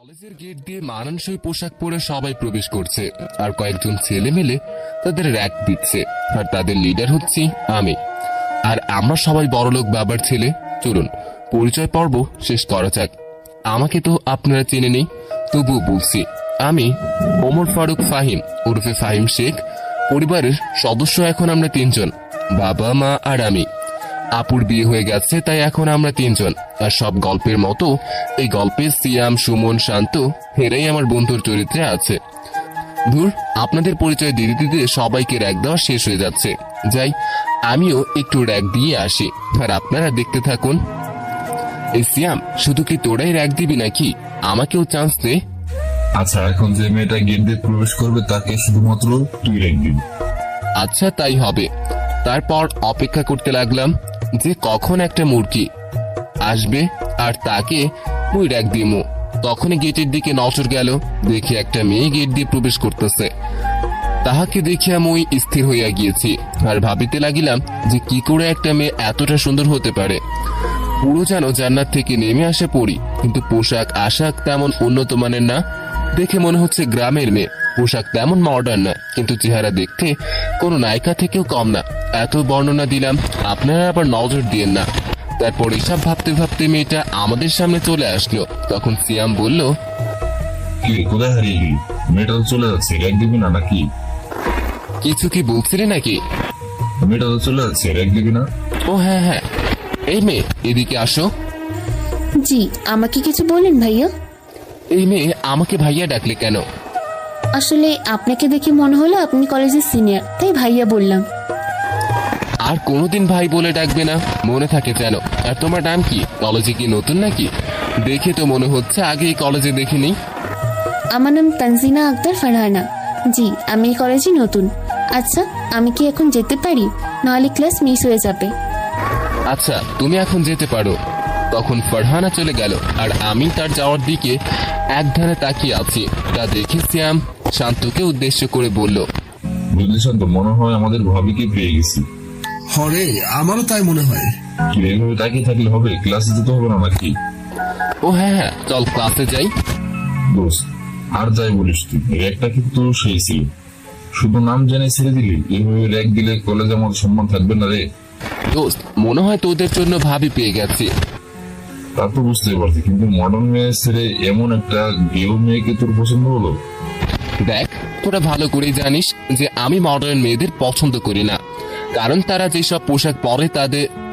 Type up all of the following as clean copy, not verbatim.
কলেজের গেট দিয়ে মানানসই পোশাক পরে সবাই প্রবেশ করছে আর কয়েকজন ছেলে মিলে তাদের র‍্যাক দিচ্ছে আর তাদের লিডার হচ্ছি আমি। আর আমরা সবাই বড়লোক বাবার ছেলে। চলুন পরিচয় পর্ব শেষ করা যাক। আমাকে তো আপনারা চেনে নেই, তবুও বলছি, আমি ওমর ফারুক ফাহিম ওরফে ফাহিম শেখ। পরিবারের সদস্য এখন আমরা 3 জন, বাবা মা আর আমি। আপুর বিয়ে হয়ে গেছে, তাই এখন আমরা 3 জন। আর সব গল্পের মতো এই গল্পে সিয়াম, সুমন, শান্ত এরাই আমার বন্ধুর চরিত্রে আছে। ধুর, আপনাদের পরিচয় দিতে দিতে সবাইকে র‍্যাক দেওয়া শেষ হয়ে যাচ্ছে। যাই, আমিও একটু র‍্যাক দিয়ে আসি আর আপনারা দেখতে থাকুন। এই সিয়াম, শুধু কি তোরাই র‍্যাক দিবি নাকি? আমাকেও চান্স দে। আচ্ছা, এখন যে মেয়েটা গেট দিয়ে প্রবেশ করবে তাকে শুধুমাত্র তুই র‍্যাক দিবি। আচ্ছা, তাই হবে। তারপর অপেক্ষা করতে লাগলাম যে কখন একটা মুরগি আসবে আর তাকে মুই র‍্যাক দিমু। তখনই গেটের দিকে নজর গেল, দেখি একটা মেয়ে গেট দিয়ে প্রবেশ করতেছে। তাহাকে দেখিয়া মুই স্থির হইয়া গিয়েছি আর ভাবিতে লাগিলাম যে কি করে একটা মেয়ে এতটা সুন্দর হতে পারে। পুরো যেন জান্নাত থেকে নেমে আসে পড়ি, কিন্তু পোশাক আশাক তেমন উন্নত মানের না। দেখে মনে হচ্ছে গ্রামের মেয়ে। পোশাক তেমন মডার্ন না, কিন্তু চেহারা দেখতে কোনো নায়িকা থেকেও কম না। এত বর্ণনা দিলাম, আপনারা আবার নজর দিয়েন না। তারপর এসব ভাবতে ভাবতে মেয়েটা আমাদের সামনে চলে আসলো। তখন সিয়াম বলল, কি রে, কোথায় হারিয়ে গেলি? মেয়েটা তো চলে যাচ্ছে, র‍্যাক দিবি না নাকি? কিছু কি বলছিলি নাকি? মেয়েটা তো চলে যাচ্ছে, র‍্যাক দিবি না? ও হ্যাঁ হ্যাঁ, এই মেয়ে এদিকে আসো। জি, আমাকে কিছু বলেন ভাইয়া। এই মেয়ে আমাকে ভাইয়া ডাকলে কেন? আসলে আপনাকে দেখে মনে হলো আপনি কলেজের সিনিয়র, তাই ভাইয়া বললাম। আর কোনোদিন ভাই বলে ডাকবে না, মনে থাকে যেন। আর তোমার নাম কি? কলেজে কি নতুন নাকি? দেখে তো মনে হচ্ছে আগে এই কলেজে দেখিনি। আমার নাম তানজিনা আক্তার ফারহানা। জি, আমি এই কলেজে নতুন। আচ্ছা, আমি কি এখন যেতে পারি? নাহলে ক্লাস মিস হয়ে যাবে। আচ্ছা, তুমি এখন যেতে পারো। তখন ফারহানা চলে গেল আর আমি তার যাওয়ার দিকে এক ধারে তাকিয়ে আছি। তা দেখে শ্যাম শান্তকে উদ্দেশ্য করে বলল, বুঝলি শান্ত, মনে হয় আমাদের ভাবিকে পেয়ে গেছি। হরে, আমারও তাই মনে হয়। কি রে, এভাবে তাকিয়ে থাকলে হবে? ক্লাসে যেতে হবে না নাকি? ও হ্যাঁ হ্যাঁ, চল ক্লাসে যাই। দোস্ত, আর যাই বলিস তুই, র‍্যাকটা কিন্তু সেই ছিল। শুধু নাম জেনে ছেড়ে দিলি? এভাবে র‍্যাক দিলে কলেজে আমাদের সম্মান থাকবে না রে। দোস্ত, মনে হয় তোদের জন্য ভাবি পেয়ে গেছি। তা তো বুঝতে পারছি, কিন্তু মডার্ন মেয়ে ছেড়ে এমন একটা গেও মেয়েকে তোর পছন্দ হলো? দেখ, তোরা ভালো করেই জানিস যে আমি মডার্ন মেয়েদের পছন্দ করি না। কারণ তারা যেসব পোশাক পরে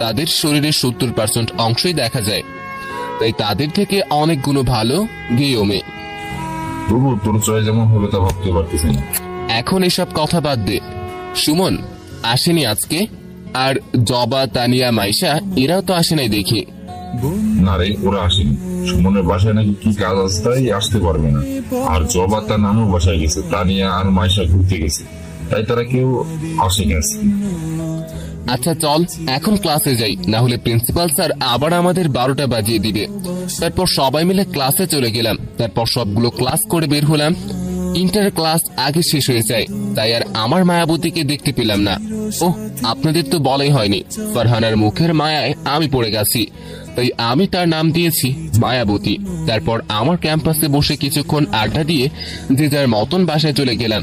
তাদের শরীরের 70% অংশই দেখা যায়। তাই তাদের থেকে অনেক গুণ ভালো গেও মেয়ে। তবু তোর চয়েস যেমন হবে তা ভাবতে পারতেছি না। এখন এসব কথা বাদ দে। সুমন আসেনি আজকে, আর জবা, তানিয়া, মাইশা এরাও তো আসে নাই দেখি। না রে, ওরা আসেনি। সুমনের বাসায় নাকি কি কাজ আছে, তাই আসতে পারবে না। আর জবা তার নানুর বাসায় গেছে, তানিয়া আর মাইশা ঘুরতে গেছে, তাই তারা কেউ আসেনি আজকে। আচ্ছা চল এখন ক্লাসে যাই, না হলে প্রিন্সিপাল স্যার আবার আমাদের 12টা বাজিয়ে দিবে। তারপর সবাই মিলে ক্লাসে চলে গেলাম। তারপর সবগুলো ক্লাস করে বের হলাম। ইন্টার ক্লাস আগে শেষ হয়ে যায়, তাই আর আমার মায়াবতীকে দেখতে পেলাম না। ওহ, আপনাদের তো বলাই হয়নি, ফারহানার মুখের মায়ায় আমি পড়ে গেছি, তাই আমি তার নাম দিয়েছি মায়াবতী। তারপর আমার ক্যাম্পাসে বসে কিছুক্ষণ আড্ডা দিয়ে যে যার মতন বাসায় চলে গেলাম।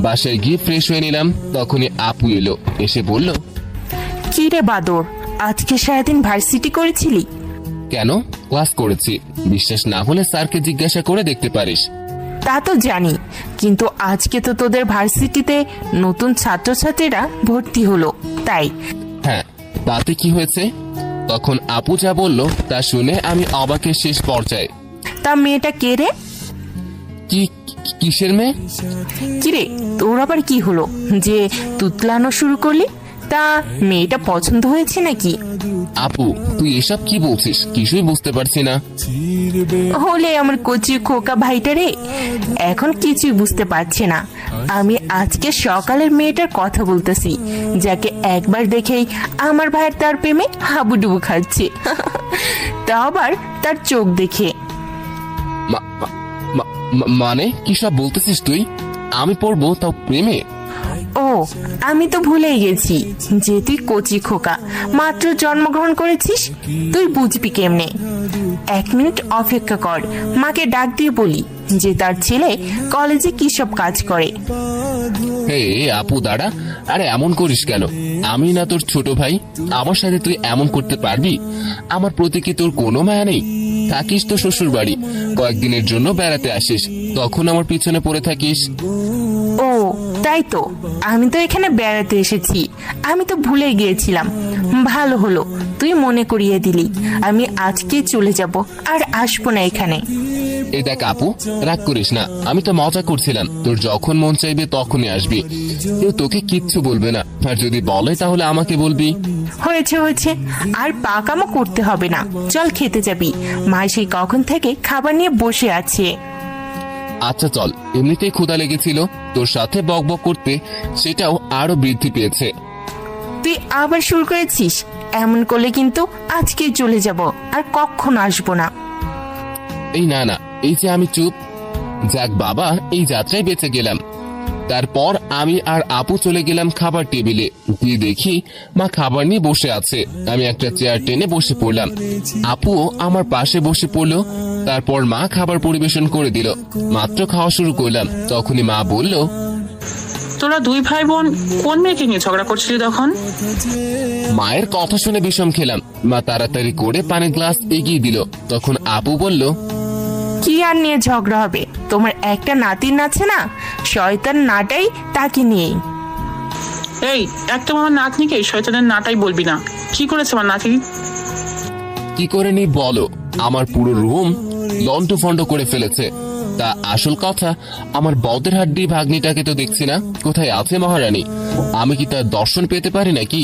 বাসায় গিয়ে ফ্রেশ হয়ে নিলাম। তখনই আপু এলো, এসে বলল, কি রে বাদর, আজকে সারাদিন ভার্সিটি করেছিলি? কেন? ক্লাস করেছি। বিশ্বাস না হলে স্যারকে জিজ্ঞাসা করে দেখতে পারিস। তা তো জানি, কিন্তু আজকে তো তোদের ভার্সিটিতে নতুন ছাত্রছাত্রীরা ভর্তি হলো, তাই। হ্যাঁ, তাতে কি হয়েছে? তখন আপু যা বলল তা শুনে আমি অবাকের শেষ পর্যায়ে। তা মেয়েটা কে রে? কিসের মেয়ে? কিরে, তোর আবার কি হলো যে তুতলানো শুরু করলি? তা মেয়েটা পছন্দ হয়েছে নাকি? আপু, তুই এসব কি বলছিস? কিছুই বুঝতে পারছি না। হলে আমার কচি খোকা ভাইটা রে, এখন কিছুই বুঝতে পারছে না। আমি আজকে সকালের মেয়েটার কথা বলতেছি, যাকে একবার দেখেই আমার ভাইয়ের তার প্রেমে হাবুডুবু খাচ্ছে। তা আবার তার চোখ দেখে। মানে কি সব বলতেছিস তুই? আমি পড়বো তাও প্রেমে? ও, আমি তো ভুলেই গেছি যে তুই কচি খোকা, মাত্র জন্মগ্রহণ করেছিস, তুই বুঝবি কেমনে। 1 মিনিট অপেক্ষা কর, মাকে ডাক দিয়ে বলি যে তার ছেলে কলেজে কি সব কাজ করে। হে আপু দাঁড়া, আরে এমন করিস কেন? আমি না তোর ছোট ভাই? আমার সাথে তুই এমন করতে পারবি? আমার প্রতি কি তোর কোনো মায়া নেই? থাকিস তো শ্বশুর বাড়ি, কয়েকদিনের জন্য বেড়াতে আসিস, তখন আমার পিছনে পড়ে থাকিস। ও তাই তো, আমি তো এখানে বেড়াতে এসেছি, আমি তো ভুলে গিয়েছিলাম। ভালো হলো তুই মনে করিয়ে দিলি, আমি আজকে চলে যাব, আর আসবো না এখানে। এই দেখ আপু, রাগ করিস না, আমি তো মজা করছিলাম। তোর যখন মন চাইবে তখনই আসবি, কেউ তোকে কিচ্ছু বলবে না, আর যদি বলে তাহলে আমাকে বলবি। হয়েছে হয়েছে, আর পাকামো করতে হবে না, চল খেতে যাবি, মা সেই কখন থেকে খাবার নিয়ে বসে আছে। আচ্ছা চল, এমনিতেই ক্ষুধা লেগেছিল, তোর সাথে বকবক করতে সেটাও আরো বৃদ্ধি পেয়েছে। তুই আবার শুরু করেছিস, এমন করলে কিন্তু আজকেই চলে যাব, আর কখনো আসবো না। এই না না, এই যে আমি চুপ। যাক বাবা, এই যাত্রায় বেঁচে গেলাম। তারপর আমি আর আপু চলে গেলাম খাবার টেবিলে, গিয়ে দেখি মা খাবার নিয়ে বসে আছে। আমি একটা চেয়ার টেনে বসে পড়লাম, আপুও আমার পাশে বসে পড়লো। তারপর মা খাবার পরিবেশন করে দিল। মাত্র খাওয়া শুরু করলাম, তখনই মা বলল, তোরা 2 ভাই বোন কোন মেয়েকে নিয়ে ঝগড়া করছিলি তখন? মায়ের কথা শুনে বিষম খেলাম। মা তাড়াতাড়ি করে পানির গ্লাস এগিয়ে দিল। তখন আপু বলল, কি আর নিয়ে ঝগড়া হবে, তোমার একটা নাতিন আছে না, শয়তান নাটাই, তাকে নিয়েই। এই, একটা আমার নাতনিকে শয়তানের নাটাই বলবি না। কি করেছে আমার নাতনি? কি করে নি বলো? আমার পুরো রুম লন্ডভন্ড করে ফেলেছে। তা আসল কথা, আমার বদের হাড্ডি ভাগ্নিটাকে তো দেখছি না, কোথায় আছে মহারানী? আমি কি তার দর্শন পেতে পারি নাকি?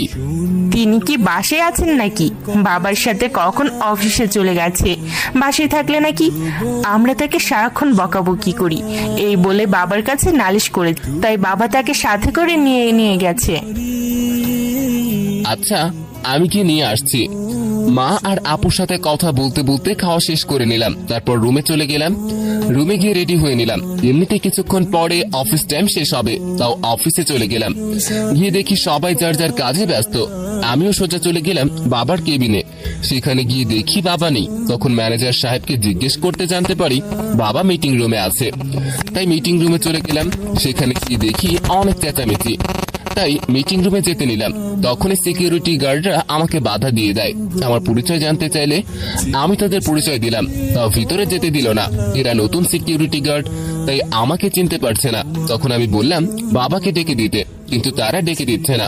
তিনি কি বাসায় আছেন নাকি? বাবার সাথে কখন অফিসে চলে গেছে, বাসায় থাকলে নাকি আমরা তাকে সারাক্ষণ বকাবকি করি, এই বলে বাবার কাছে নালিশ করে, তাই বাবা তাকে সাথে করে নিয়ে গেছে। আচ্ছা, আমি কি নিয়ে আসছি। মা আর আপুর সাথে কথা বলতে বলতে খাওয়া শেষ করে নিলাম। তারপর রুমে চলে গেলাম। রুমে গিয়ে রেডি হয়ে নিলাম, এমনিতে কিছুক্ষণ পরে অফিস টাইম শেষ হবে, তাও অফিসে চলে গেলাম। গিয়ে দেখি সবাই যার যার কাজে ব্যস্ত। আমিও সোজা চলে গেলাম বাবার কেবিনে। সেখানে গিয়ে দেখি বাবা নেই। তখন ম্যানেজার সাহেবকে জিজ্ঞেস করতে জানতে পারি বাবা মিটিং রুমে আছে। তাই মিটিং রুমে চলে গেলাম। সেখানে গিয়ে দেখি অনেক চেঁচামেচি, তাই মিটিং রুমে যেতে নিলাম। তখনই সিকিউরিটি গার্ডরা আমাকে বাধা দিয়ে দেয়। আমার পরিচয় জানতে চাইলে আমি তাদের পরিচয় দিলাম, তাও ভিতরে যেতে দিল না। এরা নতুন সিকিউরিটি গার্ড, তাই আমাকে চিনতে পারছে না। তখন আমি বললাম বাবাকে ডেকে দিতে, কিন্তু তারা ডেকে দিচ্ছে না।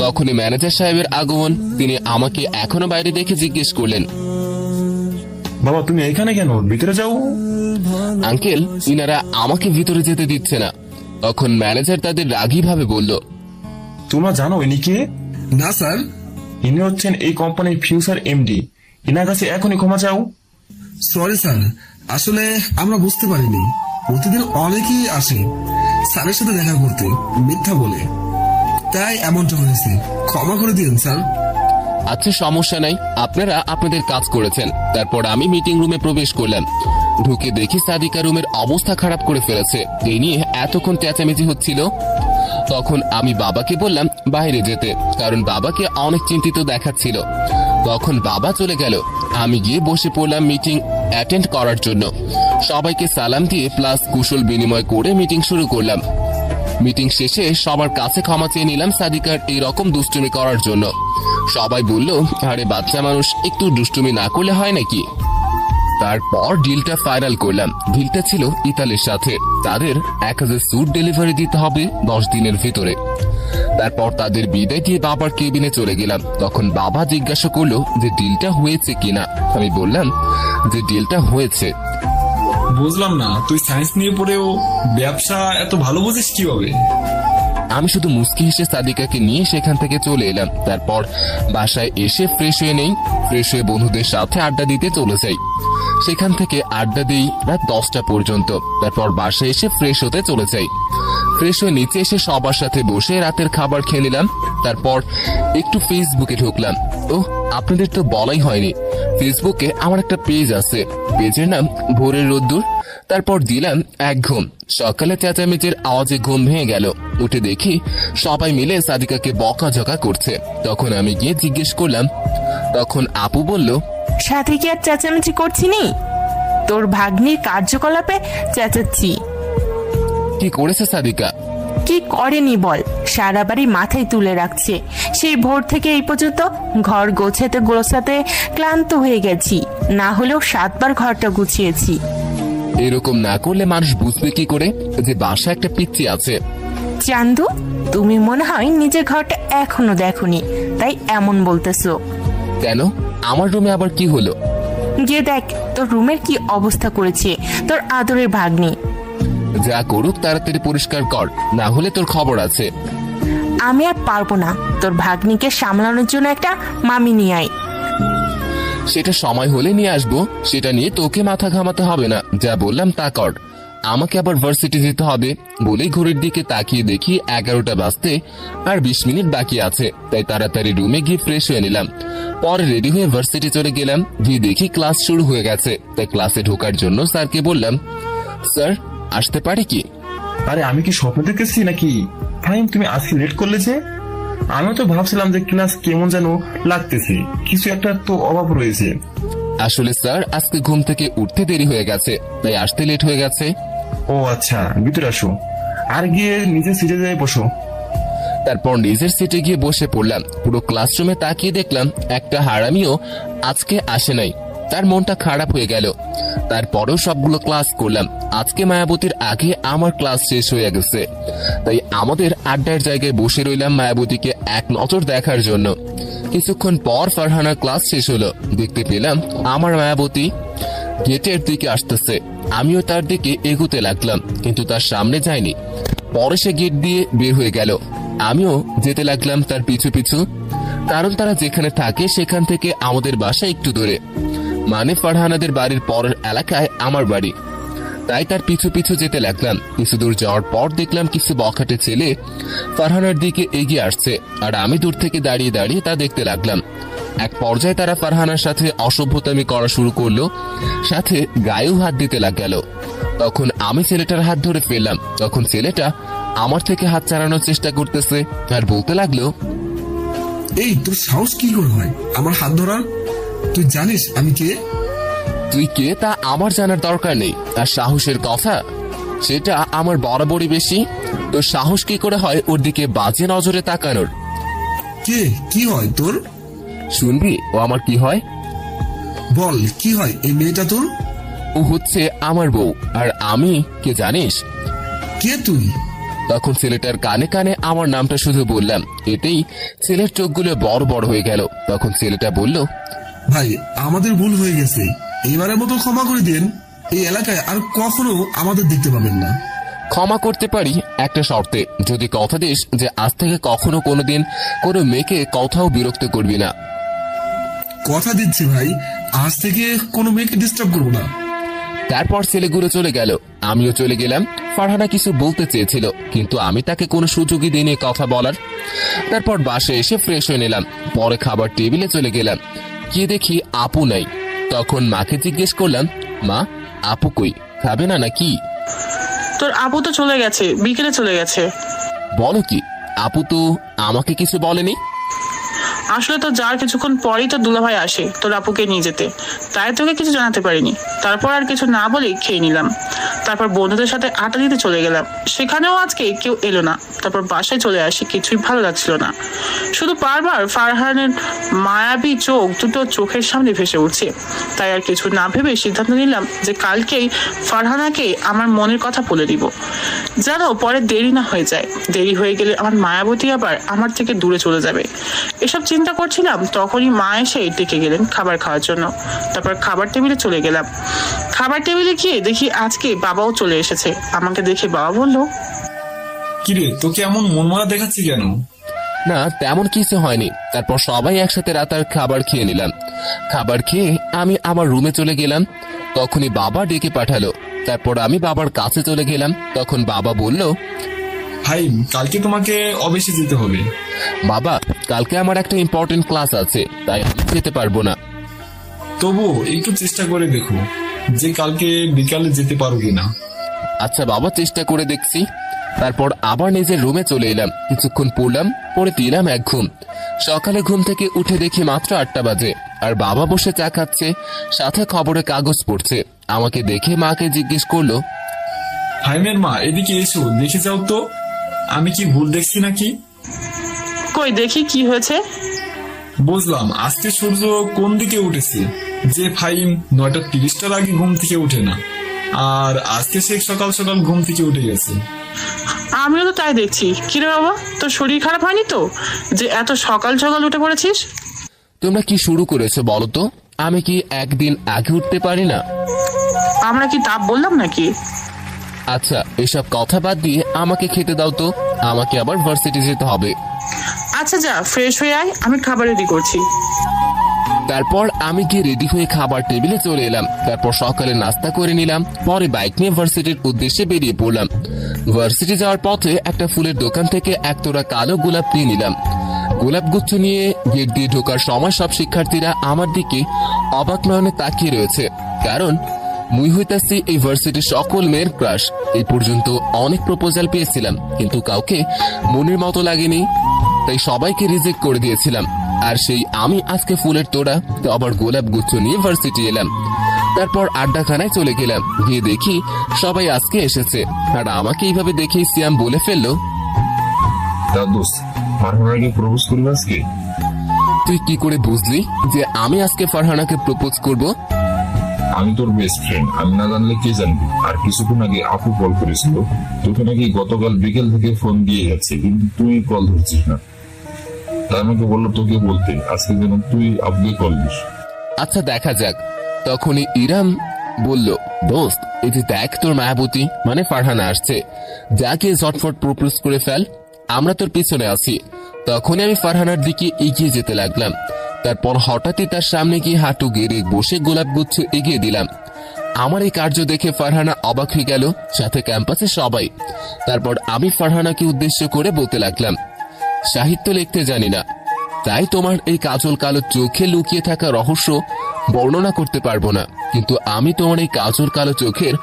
তখনই ম্যানেজার সাহেবের আগমন। তিনি আমাকে এখনো বাইরে দেখে জিজ্ঞেস করলেন, বাবা তুমি এখানে কেন, ভিতরে যাও। আঙ্কেল, ইনারা আমাকে ভিতরে যেতে দিচ্ছে না। তখন ম্যানেজার তাদের রাগী ভাবে বলল, তোমরা জানো ইনি কে? না স্যার। ইনি হচ্ছেন এই কোম্পানির ফিউচার এমডি, ইনার কাছে এখনই ক্ষমা চাও। সরি স্যার, আসলে আমরা বুঝতে পারিনি। প্রতিদিন অনেকেই আসে স্যারের সাথে দেখা করতে মিথ্যা বলে, তাই এমনটা হয়েছে, ক্ষমা করে দিন স্যার। আচ্ছা সমস্যা নাই, আপনারা আপনাদের কাজ করেছেন। তারপর আমি মিটিং রুমে প্রবেশ করলাম। ঢুকে দেখি সাদিকা রুমের অবস্থা খারাপ করে ফেলেছে। এই নিয়ে এতক্ষণ চেঁচামেচি হচ্ছিল। তখন আমি বাবাকে বললাম বাইরে যেতে, কারণ বাবাকে অনেক চিন্তিত দেখাচ্ছিল। তখন বাবা চলে গেল। আমি গিয়ে বসে পড়লাম মিটিং অ্যাটেন্ড করার জন্য। সবাইকে সালাম দিয়ে প্লাস কুশল বিনিময় করে মিটিং শুরু করলাম। মিটিং শেষে সবার কাছে ক্ষমা চেয়ে নিলাম সাদিকার এইরকম দুষ্টুমি করার জন্য। সবাই বলল, আরে বাচ্চা মানুষ, একটু দুষ্টুমি না করলে হয় নাকি? তারপর ডিলটা ফাইনাল করলাম। ডিলটা ছিল ইতালির সাথে, তাদের 1000 স্যুট ডেলিভারি দিতে হবে 10 দিনের ভিতরে। তারপর তাদের বিদায় দিয়ে বাবার কেবিনে চলে গেলাম। তখন বাবা জিজ্ঞাসা করলো যে ডিলটা হয়েছে কিনা। আমি বললাম যে ডিলটা হয়েছে। বুঝলাম না, তুই সায়েন্স নিয়ে পড়েও ব্যবসা এত ভালো বুঝিস কিভাবে? আমি শুধু মুস্কি হেসে সাদিকাকে নিয়ে সেখান থেকে চলে এলাম। তারপর বাসায় এসে ফ্রেশ হয়ে নেই। ফ্রেশ হয়ে বন্ধুদের সাথে আড্ডা দিতে চলে যাই। সেখান থেকে আড্ডা দিই রাত 10টা পর্যন্ত। তারপর বাসায় এসে ফ্রেশ হতে চলে যাই। ফ্রেশ হয়ে নিচে এসে সবার সাথে বসে রাতের খাবার খেয়ে নিলাম। তারপর একটু ফেসবুকে ঢুকলাম। ও আপনাদের তো বলাই হয়নি, ফেসবুকে আমার একটা পেজ আছে, পেজের নাম ভোরের রোদ্দুর। তারপর দিলাম এক ঘুম। সকালে চেঁচামেচির আওয়াজে ঘুম ভেঙে গেল। উঠে দেখি সবাই মিলে সাদিকাকে বকাঝকা করছে। তখন আমি গিয়ে জিজ্ঞেস করলাম, তখন আপু বলল, সাথে কি আর চেঁচামেচি করছিনি? তোর ভাগ্নির কার্যকলাপে চেঁচাচ্ছি। কি করেছে সাদিকা? কি করেনি বল? সারা বাড়ি মাথায় তুলে রাখছে। সেই ভোর থেকে এই পর্যন্ত ঘর গোছাতে গোছাতে ক্লান্ত হয়ে গেছি, না হলেও 7 বার ঘরটা গুছিয়েছি। এরকম না করলে মানুষ বুঝবে কি করে যে বাসা একটা পিচ্চি আছে? চান্দু, তুমি মনে হয় নিজের ঘরটা এখনো দেখোনি, তাই এমন বলতেছো। কেন, আমার রুমে আবার কি হলো? গিয়ে দেখ তোর রুমের কি অবস্থা করেছে তোর আদরের ভাগ্নি। যা করুক তাড়াতাড়ি পরিষ্কার কর, না হলে তোর খবর আছে। আমি আর পারবো না, তোর ভাগ্নিকে সামলানোর জন্য একটা মামি নিয়ে আয়। সেটা সময় হলে নিয়ে আসবো, সেটা নিয়ে তোকে মাথা ঘামাতে হবে না। যা বললাম তা কর। আমাকে আবার ভার্সিটি যেতে হবে বলেই ঘড়ির দিকে তাকিয়ে দেখি 11টা বাজতে আর 20 মিনিট বাকি আছে। তাই তাড়াতাড়ি রুমে গিয়ে ফ্রেশ হয়ে নিলাম। পরে রেডি হয়ে ভার্সিটি চলে গেলাম। গিয়ে দেখি ক্লাস শুরু হয়ে গেছে। তাই ক্লাসে ঢোকার জন্য স্যারকে বললাম, স্যার আসতে পারি কি? আরে আমি কি স্বপ্ন দেখেছি নাকি? ফাহিম, তুমি আজকে লেট করলে যে? আমিও তো ভাবছিলাম যে ক্লাস কেমন যেন লাগতেছে, কিছু একটা তো অভাব রয়েছে। আসলে স্যার আজকে ঘুম থেকে উঠতে দেরি হয়ে গেছে, তাই আসতে লেট হয়ে গেছে। ও আচ্ছা, ভিতরে আসো আর গিয়ে নিজের সিটে যাই বসো। তারপর নিজের সিটে গিয়ে বসে পড়লাম। পুরো ক্লাসরুমে তাকিয়ে দেখলাম একটা হারামিও আজকে আসে নাই। তার মনটা খারাপ হয়ে গেল। তারপরেও সবগুলো ক্লাস করলাম। আজকে মায়াবতীর আগে আমার ক্লাস শেষ হয়ে গেছে, তাই আমাদের আড্ডার জায়গায় বসে রইলাম মায়াবতীকে এক নজর দেখার জন্য। কিছুক্ষণ পর ফারহানার ক্লাস শেষ হলো। দেখতে পেলাম আমার মায়াবতী গেটের দিকে আসতেছে। আমিও তার দিকে এগোতে লাগলাম, কিন্তু তার সামনে যাইনি। পরে সে গেট দিয়ে বের হয়ে গেল। আমিও যেতে লাগলাম তার পিছু পিছু, কারণ তারা যেখানে থাকে সেখান থেকে আমাদের বাসা একটু দূরে, মানে ফারহানাদের বাড়ির পরের এলাকায় আমার বাড়ি। তাই তার পিছু পিছু যেতে লাগলাম। কিছু দূর যাওয়ার পর দেখলাম কিছু বখাটে ছেলে ফারহানার দিকে এগিয়ে আসছে, আর আমি দূর থেকে দাঁড়িয়ে দাঁড়িয়ে তা দেখতে লাগলাম। এক পর্যায়ে তারা ফারহানার সাথে অসভ্যতামি করা শুরু করলো, সাথে গায়েও হাত দিতে লাগলো। তখন আমি ছেলেটার হাত ধরে ফেললাম। তখন ছেলেটা আমার থেকে হাত চালানোর চেষ্টা করতেছে আর বলতে লাগলো, এই তোর সাহস কি করে হয় আমার হাত ধরার? তুই জানিস আমি কে? তুই কে তা আমার জানার দরকার নেই। আর সাহসের কথা, সেটা আমার বরাবরই বেশি। তোর সাহস কি করে হয় ওর দিকে বাজে নজরে তাকানোর? কে? কি হয় তোর? শুনবি ও আমার কি হয়? বল কি হয় এই মেয়েটা তোর? ও হচ্ছে আমার বউ। আর আমি কে জানিস? কে তুই? তখন ছেলেটার কানে কানে আমার নামটা শুধু বললাম, এতেই ছেলের চোখগুলো বড় বড় হয়ে গেল। তখন ছেলেটা বলল, ভাই আমাদের ভুল হয়ে গেছে, এবারের মতো ক্ষমা করে দেন। এই এলাকায় আর কখনো আমাদের দেখতে পাবেন না। ক্ষমা করতে পারি একটা শর্তে, যদি কথা দিস যে আজ থেকে কখনো কোনোদিন কোনো মেয়েকে কোথাও বিরক্ত করবি না। কথা দিচ্ছি ভাই, আজ থেকে কোনো মেয়েকে ডিস্টার্ব করবো না। তারপর ছেলেগুলো চলে গেল, আমিও চলে গেলাম। ফারহানা কিছু বলতে চেয়েছিল, কিন্তু আমি তাকে কোনো সুযোগই দিইনি কথা বলার। তারপর বাসায় এসে ফ্রেশ হয়ে নিলাম। পরে খাবার টেবিলে চলে গেলাম। গিয়ে দেখি আপু নাই। তখন মাকে জিজ্ঞেস করলাম, মা আপু কই, খাবে না নাকি? তোর আপু তো চলে গেছে, বিকেলে চলে গেছে। বলো কি, আপু তো আমাকে কিছু বলেনি। আসলে তো যার কিছুক্ষণ পরেই তো দুলাভাই আসে তোর আপুকে নিয়ে যেতে, তাই তোকে কিছু জানাতে পারিনি। তারপর আর কিছু না বলেই খেয়ে নিলাম। তারপর বন্ধুদের সাথে আড্ডা দিতে চলে গেলাম, সেখানেও আজকে কেউ এলো না। তারপর বাসায় চলে আসি, কিছুই ভালো লাগছিল না। শুধু বারবার ফারহানের মায়াবী চোখ দুটো চোখের সামনে ভেসে উঠছে। তাই আর কিছু না ভেবে সিদ্ধান্ত নিলাম যে কালকেই ফারহানাকে আমার মনের কথা বলে দিব, যেন পরে দেরি না হয়ে যায়। দেরি হয়ে গেলে আমার মায়াবতী আবার আমার থেকে দূরে চলে যাবে। এসব চিন্তা করছিলাম, তখনই মা এসে ডেকে গেলেন খাবার খাওয়ার জন্য। তারপর খাবার টেবিলে চলে গেলাম। খাবার টেবিলে গিয়ে দেখি আজকে বাবাও চলে এসেছে। আমাকে দেখে বাবা বলল, কিরে তোকে এমন মনমরা দেখাচ্ছি কেন? না তেমন কিছু হয়নি। তারপর সবাই একসাথে রাতের খাবার খেয়ে নিলাম। খাবার খেয়ে আমি আমার রুমে চলে গেলাম। তখনই বাবা ডেকে পাঠালো। তারপর আমি বাবার কাছে চলে গেলাম। তখন বাবা বলল, ভাই কালকে তোমাকে অফিসে যেতে হবে। বাবা, কালকে আমার একটা ইম্পর্টেন্ট ক্লাস আছে, তাই আমি যেতে পারবো না। তবু একটু চেষ্টা করে দেখো যে কালকে বিকালে যেতে পারো কিনা। আচ্ছা বাবা, চেষ্টা করে দেখছি। তারপর আবার নিজের রুমে চলে এলাম, কিছুক্ষণ পড়লাম, পরে দিলাম এক ঘুম। সকালে ঘুম থেকে উঠে দেখি মাত্র 8টা বাজে, আর বাবা বসে চা খাচ্ছে, সাথে খবরের কাগজ পড়ছে। আমাকে দেখে মাকে জিজ্ঞেস করলো, ফাহিমের মা, এদিকে এসো, দেখে যাও তো আমি কি ভুল দেখছি নাকি। কই দেখি কি হয়েছে। বুঝলাম আজকে সূর্য কোন দিকে উঠেছে, যে ফাহিম 9:30টার আগে ঘুম থেকে উঠে না, আর আজকে সে সকাল সকাল ঘুম থেকে উঠে গেছে। আমিও তো তাই দেখছি। কিরে বাবা, তোর শরীর খারাপ হয়নি তো যে এত সকাল সকাল উঠে পড়েছিস? তোমরা কি শুরু করেছো বলো তো? আমি কি একদিন আগে উঠতে পারি না? আমরা কি তাপ বললাম নাকি? আচ্ছা, এসব কথা বাদ দিয়ে আমাকে খেতে দাও তো, আমাকে আবার ভার্সিটি যেতে হবে। আচ্ছা যা, ফ্রেশ হয়ে আয়, আমি খাবার রেডি করছি। তারপর আমি গিয়ে রেডি হয়ে খাবার টেবিলে চলে এলাম। তারপর সকালে নাস্তা করে নিলাম, পরে বাইক নিয়ে ভার্সিটির উদ্দেশ্যে বেরিয়ে পড়লাম। ভার্সিটি যাওয়ার পথে একটা ফুলের দোকান থেকে একতোড়া কালো গোলাপ নিয়ে নিলাম। গোলাপ গুচ্ছ নিয়ে গেট দিয়ে ঢোকার সময় সব শিক্ষার্থীরা আমার দিকে অবাক নয়নে তাকিয়ে রয়েছে, কারণ মুই হইতাছি এই ভার্সিটির সকল মেয়ের ক্রাশ। এই পর্যন্ত অনেক প্রপোজাল পেয়েছিলাম, কিন্তু কাউকে মনের মতো লাগেনি, তাই সবাইকে রিজেক্ট করে দিয়েছিলাম। আর সেই আমি আজকে ফুলের তোড়া তো আবার গোলাপ গুচ্ছ নিয়ে ভার্সিটি এলাম। তারপর আড্ডাখানায় চলে গেলাম, গিয়ে দেখি সবাই আজকে এসেছে, আর আমাকে এইভাবে দেখেই সিয়াম বলে ফেললো, তা দোস্ত, ফারহানাকে প্রপোজ করবে আজকে? তুই কি করে বুঝলি যে আমি আজকে ফারহানাকে প্রপোজ করব? আমি তোর বেস্ট ফ্রেন্ড, আমি না জানলে কে জানবি? আর কিছুক্ষণ আগে আপু কল করেছিল, তোকে নাকি গতকাল বিকেল থেকে ফোন দিয়ে যাচ্ছে, কিন্তু তুই কল ধরছিস না। তাই আমাকে বললো তোকে বলতে, আজকে যেন তুই আপুকে কল দিস। আচ্ছা দেখা যাক। তখনই ইরাম বলল, দোস্ত এই যে দেখ তোর মায়াবতী মানে ফারহানা আসছে, যাকে ঝটফট প্রপোজ করে ফেল, আমরা তোর পিছনে আছি। তখনই আমি ফারহানার দিকে এগিয়ে যেতে লাগলাম। তারপর হঠাৎই তার সামনে গিয়ে হাঁটু গেড়ে বসে গোলাপ গুচ্ছ এগিয়ে দিলাম। আমার এই কার্য দেখে ফারহানা অবাক হয়ে গেল, সাথে ক্যাম্পাসে সবাই। তারপর আমি ফারহানাকে উদ্দেশ্য করে বলতে লাগলাম, সাহিত্য লিখতে জানি না, তাই তোমার এই কাজল কালো চোখে লুকিয়ে থাকা রহস্য বর্ণনা করতে পারবো না, কিন্তু আমি তোমার এই কাজল কালো চোখের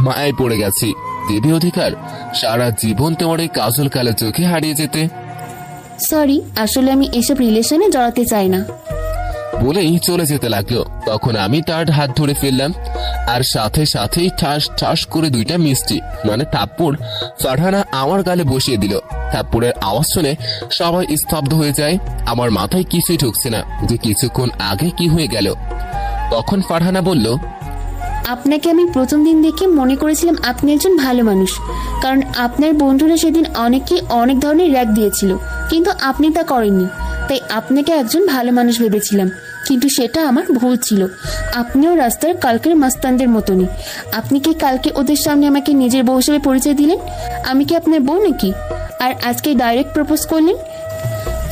মায়ায় পড়ে গেছি। দেবী অধিকার, সারা জীবন তোমার এই কাজল কালো চোখে হারিয়ে যেতে। সরি, আসলে আমি এসব রিলেশনে জড়াতে চাই না। বলেই চলে যেতে লাগলো। তখন আমি তার হাত ধরে ফেললাম, আর সাথে সাথেই ঠাস ঠাস করে 2টা মিষ্টি মানে থাপ্পড় ফারহানা আমার গালে বসিয়ে দিল। থাপ্পড়ের আওয়াজ শুনে সবাই স্তব্ধ হয়ে যায়। আমার মাথায় কিছুই ঢুকছে না যে কিছুক্ষণ আগে কি হয়ে গেল। তখন ফারহানা বলল, আপনাকে আমি প্রথম দিন দেখে মনে করেছিলাম আপনি একজন ভালো মানুষ, কারণ আপনার বন্ধুরা সেদিন অনেকেই অনেক ধরনের র্যাক দিয়েছিল, কিন্তু আপনি তা করেননি, তাই আপনাকে একজন ভালো মানুষ ভেবেছিলাম। কিন্তু সেটা আমার ভুল ছিল। আপনিও রাস্তার কালকের মাস্তানদের মতনই। আপনি কি কালকে ওদের সামনে আমাকে নিজের বউ হিসেবে পরিচয় দিলেন? আমি কি আপনার বউ নাকি? আর আজকে ডাইরেক্ট প্রপোজ করলেন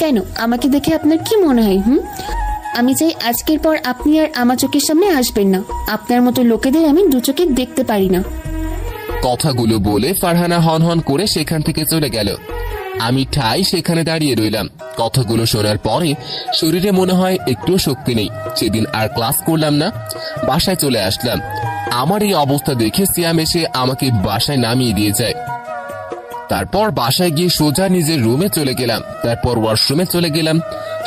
কেন? আমাকে দেখে আপনার কি মনে হয়? আমি চাই আজকের পর আপনি আর আমার চোখের সামনে আসবেন না। আপনার মতো লোকেদের আমি 2 চোখে দেখতে পারি না। কথাগুলো বলে ফারহানা হন হন করে সেখান থেকে চলে গেল। আমি ঠাই সেখানে দাঁড়িয়ে রইলাম। কথাগুলো শোনার পরে শরীরে মনে হয় একটুও শক্তি নেই। সেদিন আর ক্লাস করলাম না, বাসায় চলে আসলাম। আমার এই অবস্থা দেখে সিয়াম এসে আমাকে বাসায় নামিয়ে দিয়ে যায়। তারপর বাসায় গিয়ে সোজা নিজের রুমে চলে গেলাম। তারপর ওয়াশরুমে চলে গেলাম,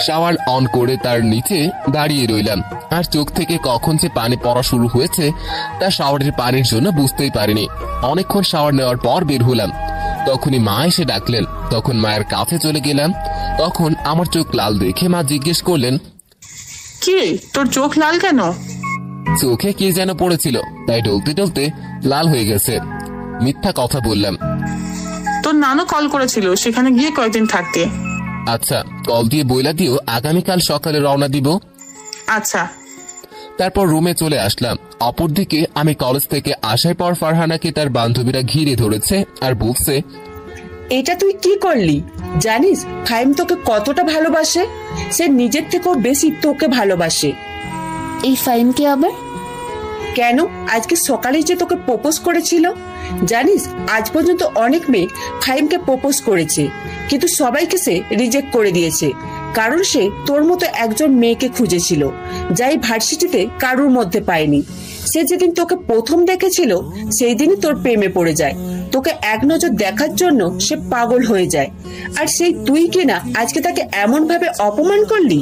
শাওয়ার অন করে তার নিচে দাঁড়িয়ে রইলাম। আর চোখ থেকে কখন যে পানি পড়া শুরু হয়েছে তা শাওয়ারের পানির জন্য বুঝতেই পারিনি। অনেকক্ষণ শাওয়ার নেওয়ার পর বের হলাম, তখনই মা এসে ডাকলেন। তখন মায়ের কাছে চলে গেলাম। তখন আমার চোখ লাল দেখে মা জিজ্ঞেস করলেন, কি রে, তোর চোখ লাল কেন? চোখে কি যেন পড়েছিল, তাই ডলতে ডলতে লাল হয়ে গেছে। মিথ্যা কথা বললাম। তোর নানু কল করেছিল, সেখানে গিয়ে কয়েকদিন থাকতে। আচ্ছা, কল দিয়ে বইলা দিও আগামীকাল সকালে রওনা দিব। আচ্ছা। তারপর রুমে চলে আসলাম। অপরদিকে আমি কলেজ থেকে আসার পর ফারহানাকে তার বান্ধবীরা ঘিরে ধরেছে আর বলছে, এটা তুই কি করলি? জানিস ফাহিম তোকে কতটা ভালোবাসে? সে নিজের থেকেও বেশি তোকে ভালোবাসে। এই ফাইমকে আবার? কেন আজকে সকালেই যে তোকে প্রপোজ করেছিল? জানিস আজ পর্যন্ত অনেক মেয়ে ফাহিমকে প্রপোজ করেছে, কিন্তু সবাইকে সে রিজেক্ট করে দিয়েছে, কারণ সে তোর মতো একজন মেয়েকে খুঁজেছিল, যাই ভার্সিটিতে কারুর মধ্যে পায়নি। সে যেদিন তোকে প্রথম দেখেছিল সেই দিনই তোর প্রেমে পড়ে যায়, তোকে এক নজর দেখার জন্য সে পাগল হয়ে যায়। আর সেই তুই কিনা আজকে তাকে এমন ভাবে অপমান করলি।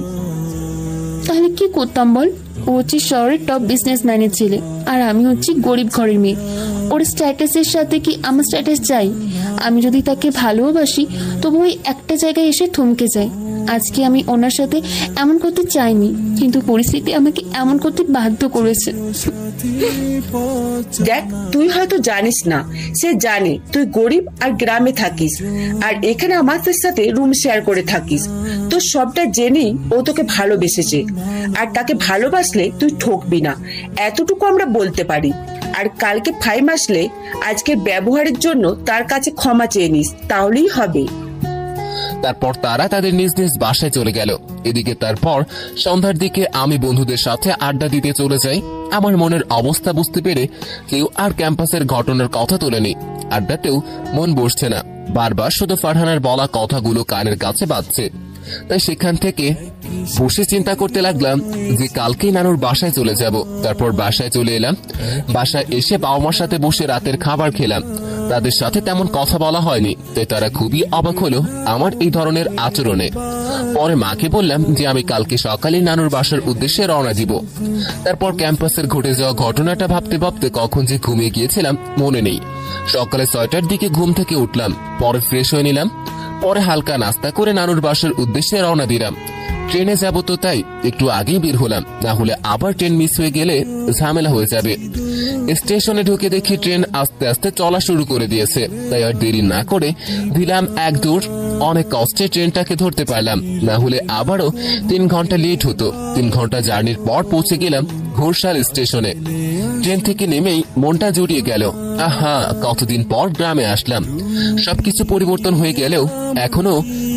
তাহলে কি করতাম বল? ও হচ্ছে শহরের টপ বিজনেসম্যানের ছেলে, আর আমি হচ্ছি গরিব ঘরের মেয়ে। ওর স্ট্যাটাসের সাথে কি আমার স্ট্যাটাস চাই? আমি যদি তাকে ভালোবাসি তবু ওই একটা জায়গায় এসে থমকে যায়। আজকে আমি ওনার সাথে এমন করতে চাইনি, কিন্তু পরিস্থিতি আমাকে এমন করতে বাধ্য করেছে। দেখ, তুই হয়তো জানিস না, সে জানে তুই গরিব আর গ্রামে থাকিস, আর এখানে আমাদের সাথে রুম শেয়ার করে থাকিস। তো সবটা জেনেই ও তোকে ভালোবেসেছে, আর তাকে ভালোবাসলে তুই ঠকবি না, এতটুকু আমরা বলতে পারি। আর কালকে ফাইম আসলে আজকের ব্যবহারের জন্য তার কাছে ক্ষমা চেয়ে নিস, তাহলেই হবে। তারপর তারা তাদের নিজ নিজ বাসায় চলে গেল। এদিকে তারপর সন্ধ্যার দিকে আমি বন্ধুদের সাথে আড্ডা দিতে চলে যাই। আমার মনের অবস্থা বুঝতে পেরে কেউ আর ক্যাম্পাসের ঘটনার কথা তোলেনি। আড্ডাতেও মন বসছে না, বারবার শুধু ফারহানার বলা কথাগুলো কানের কাছে বাজছে। তাই সেখান থেকে বসে চিন্তা করতে লাগলাম যে কালকেই নানুর বাসায় চলে যাব। তারপর বাসায় চলে এলাম। বাসায় এসে বাবা মার সাথে বসে রাতের খাবার খেলাম। তাদের সাথে তেমন কথা বলা হয়নি, তাই তারা খুবই অবাক হলো আমার এই ধরনের আচরণে। পরে মাকে বললাম যে আমি কালকে সকালে নানুর বাসার উদ্দেশ্যে রওনা দিব। তারপর ক্যাম্পাসের ঘটে যাওয়া ঘটনাটা ভাবতে ভাবতে কখন যে ঘুমিয়ে গিয়েছিলাম মনে নেই। সকালে 6টার দিকে ঘুম থেকে উঠলাম, পরে ফ্রেশ হয়ে নিলাম, পরে হালকা নাস্তা করে নানুর বাসার উদ্দেশ্যে রওনা দিলাম। ট্রেনে যাব তো তাই একটু আগেই বের হলাম, না হলে আবার ট্রেন মিস হয়ে গেলে ঝামেলা হয়ে যাবে। স্টেশনে ঢুকে দেখি ট্রেন আস্তে আস্তে চলা শুরু করে দিয়েছে, তাই আর দেরি না করে দিলাম এক দৌড়। অনেক কষ্টে ট্রেনটাকে ধরতে পারলাম, না হলে আবারও 3 ঘন্টা লেট হতো। 3 ঘন্টা জার্নির পর পৌঁছে গেলাম ঘোষাল স্টেশনে। ট্রেন থেকে নেমেই মনটা জুড়িয়ে গেল। আহা, কতদিন পর গ্রামে আসলাম। সবকিছু পরিবর্তন হয়ে গেলেও এখনো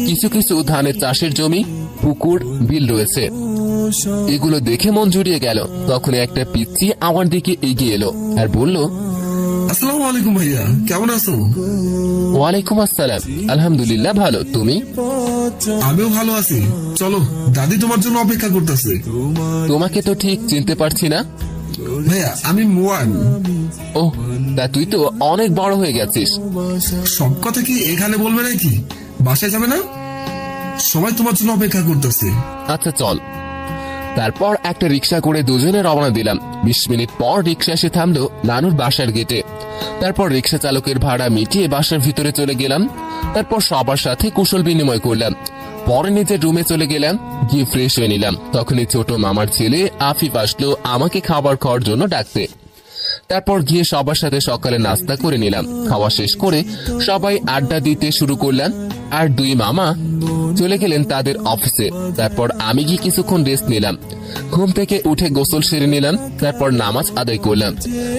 কিছু কিছু ধানের চাষের জমি, পুকুর, বিল রয়েছে। এগুলো দেখে মন জুড়িয়ে গেল। তখন একটা পিচ্চি আমার দিকে এগিয়ে এলো আর বলল, আসসালামু আলাইকুম ভাইয়া, কেমন আছো? ওয়ালাইকুম আসসালাম, আলহামদুলিল্লাহ ভালো, তুমি? আমিও ভালো আছি। চলো, দাদি তোমার জন্য অপেক্ষা করতেছে। তোমাকে তো ঠিক চিনতে পারছি না। ভাইয়া, আমি মুয়ান। ও, তা তুই তো অনেক বড় হয়ে গেছিস। সব কথা কি এখানে বলবে নাকি? বাসায় যাবে না? সবাই তোমার জন্য অপেক্ষা করতেছে। আচ্ছা চল। তারপর একটা রিক্সা করে দুজনে রওনা দিলাম। 20 মিনিট পর রিক্সা এসে থামলো নানুর বাসার গেটে। তারপর রিক্সা চালকের ভাড়া মিটিয়ে বাসার ভিতরে চলে গেলাম। তারপর সবার সাথে কুশল বিনিময় করলাম। পরে নিজের রুমে চলে গেলাম, গিয়ে ফ্রেশ হয়ে নিলাম। তখনই ছোট মামার ছেলে আফিফ আসলো আমাকে খাবার খাওয়ার জন্য ডাকতে। তারপর গিয়ে সবার সাথে সকালে নাস্তা করে নিলাম। খাওয়া শেষ করে সবাই আড্ডা দিতে শুরু করলাম, আর 2 মামা চলে গেলেন তাদের অফিসে। তারপর আমি গিয়ে কিছুক্ষণ রেস্ট নিলাম। ঘুম থেকে উঠে গোসল সেরে নিলাম, তারপর নামাজ আদায় করলাম।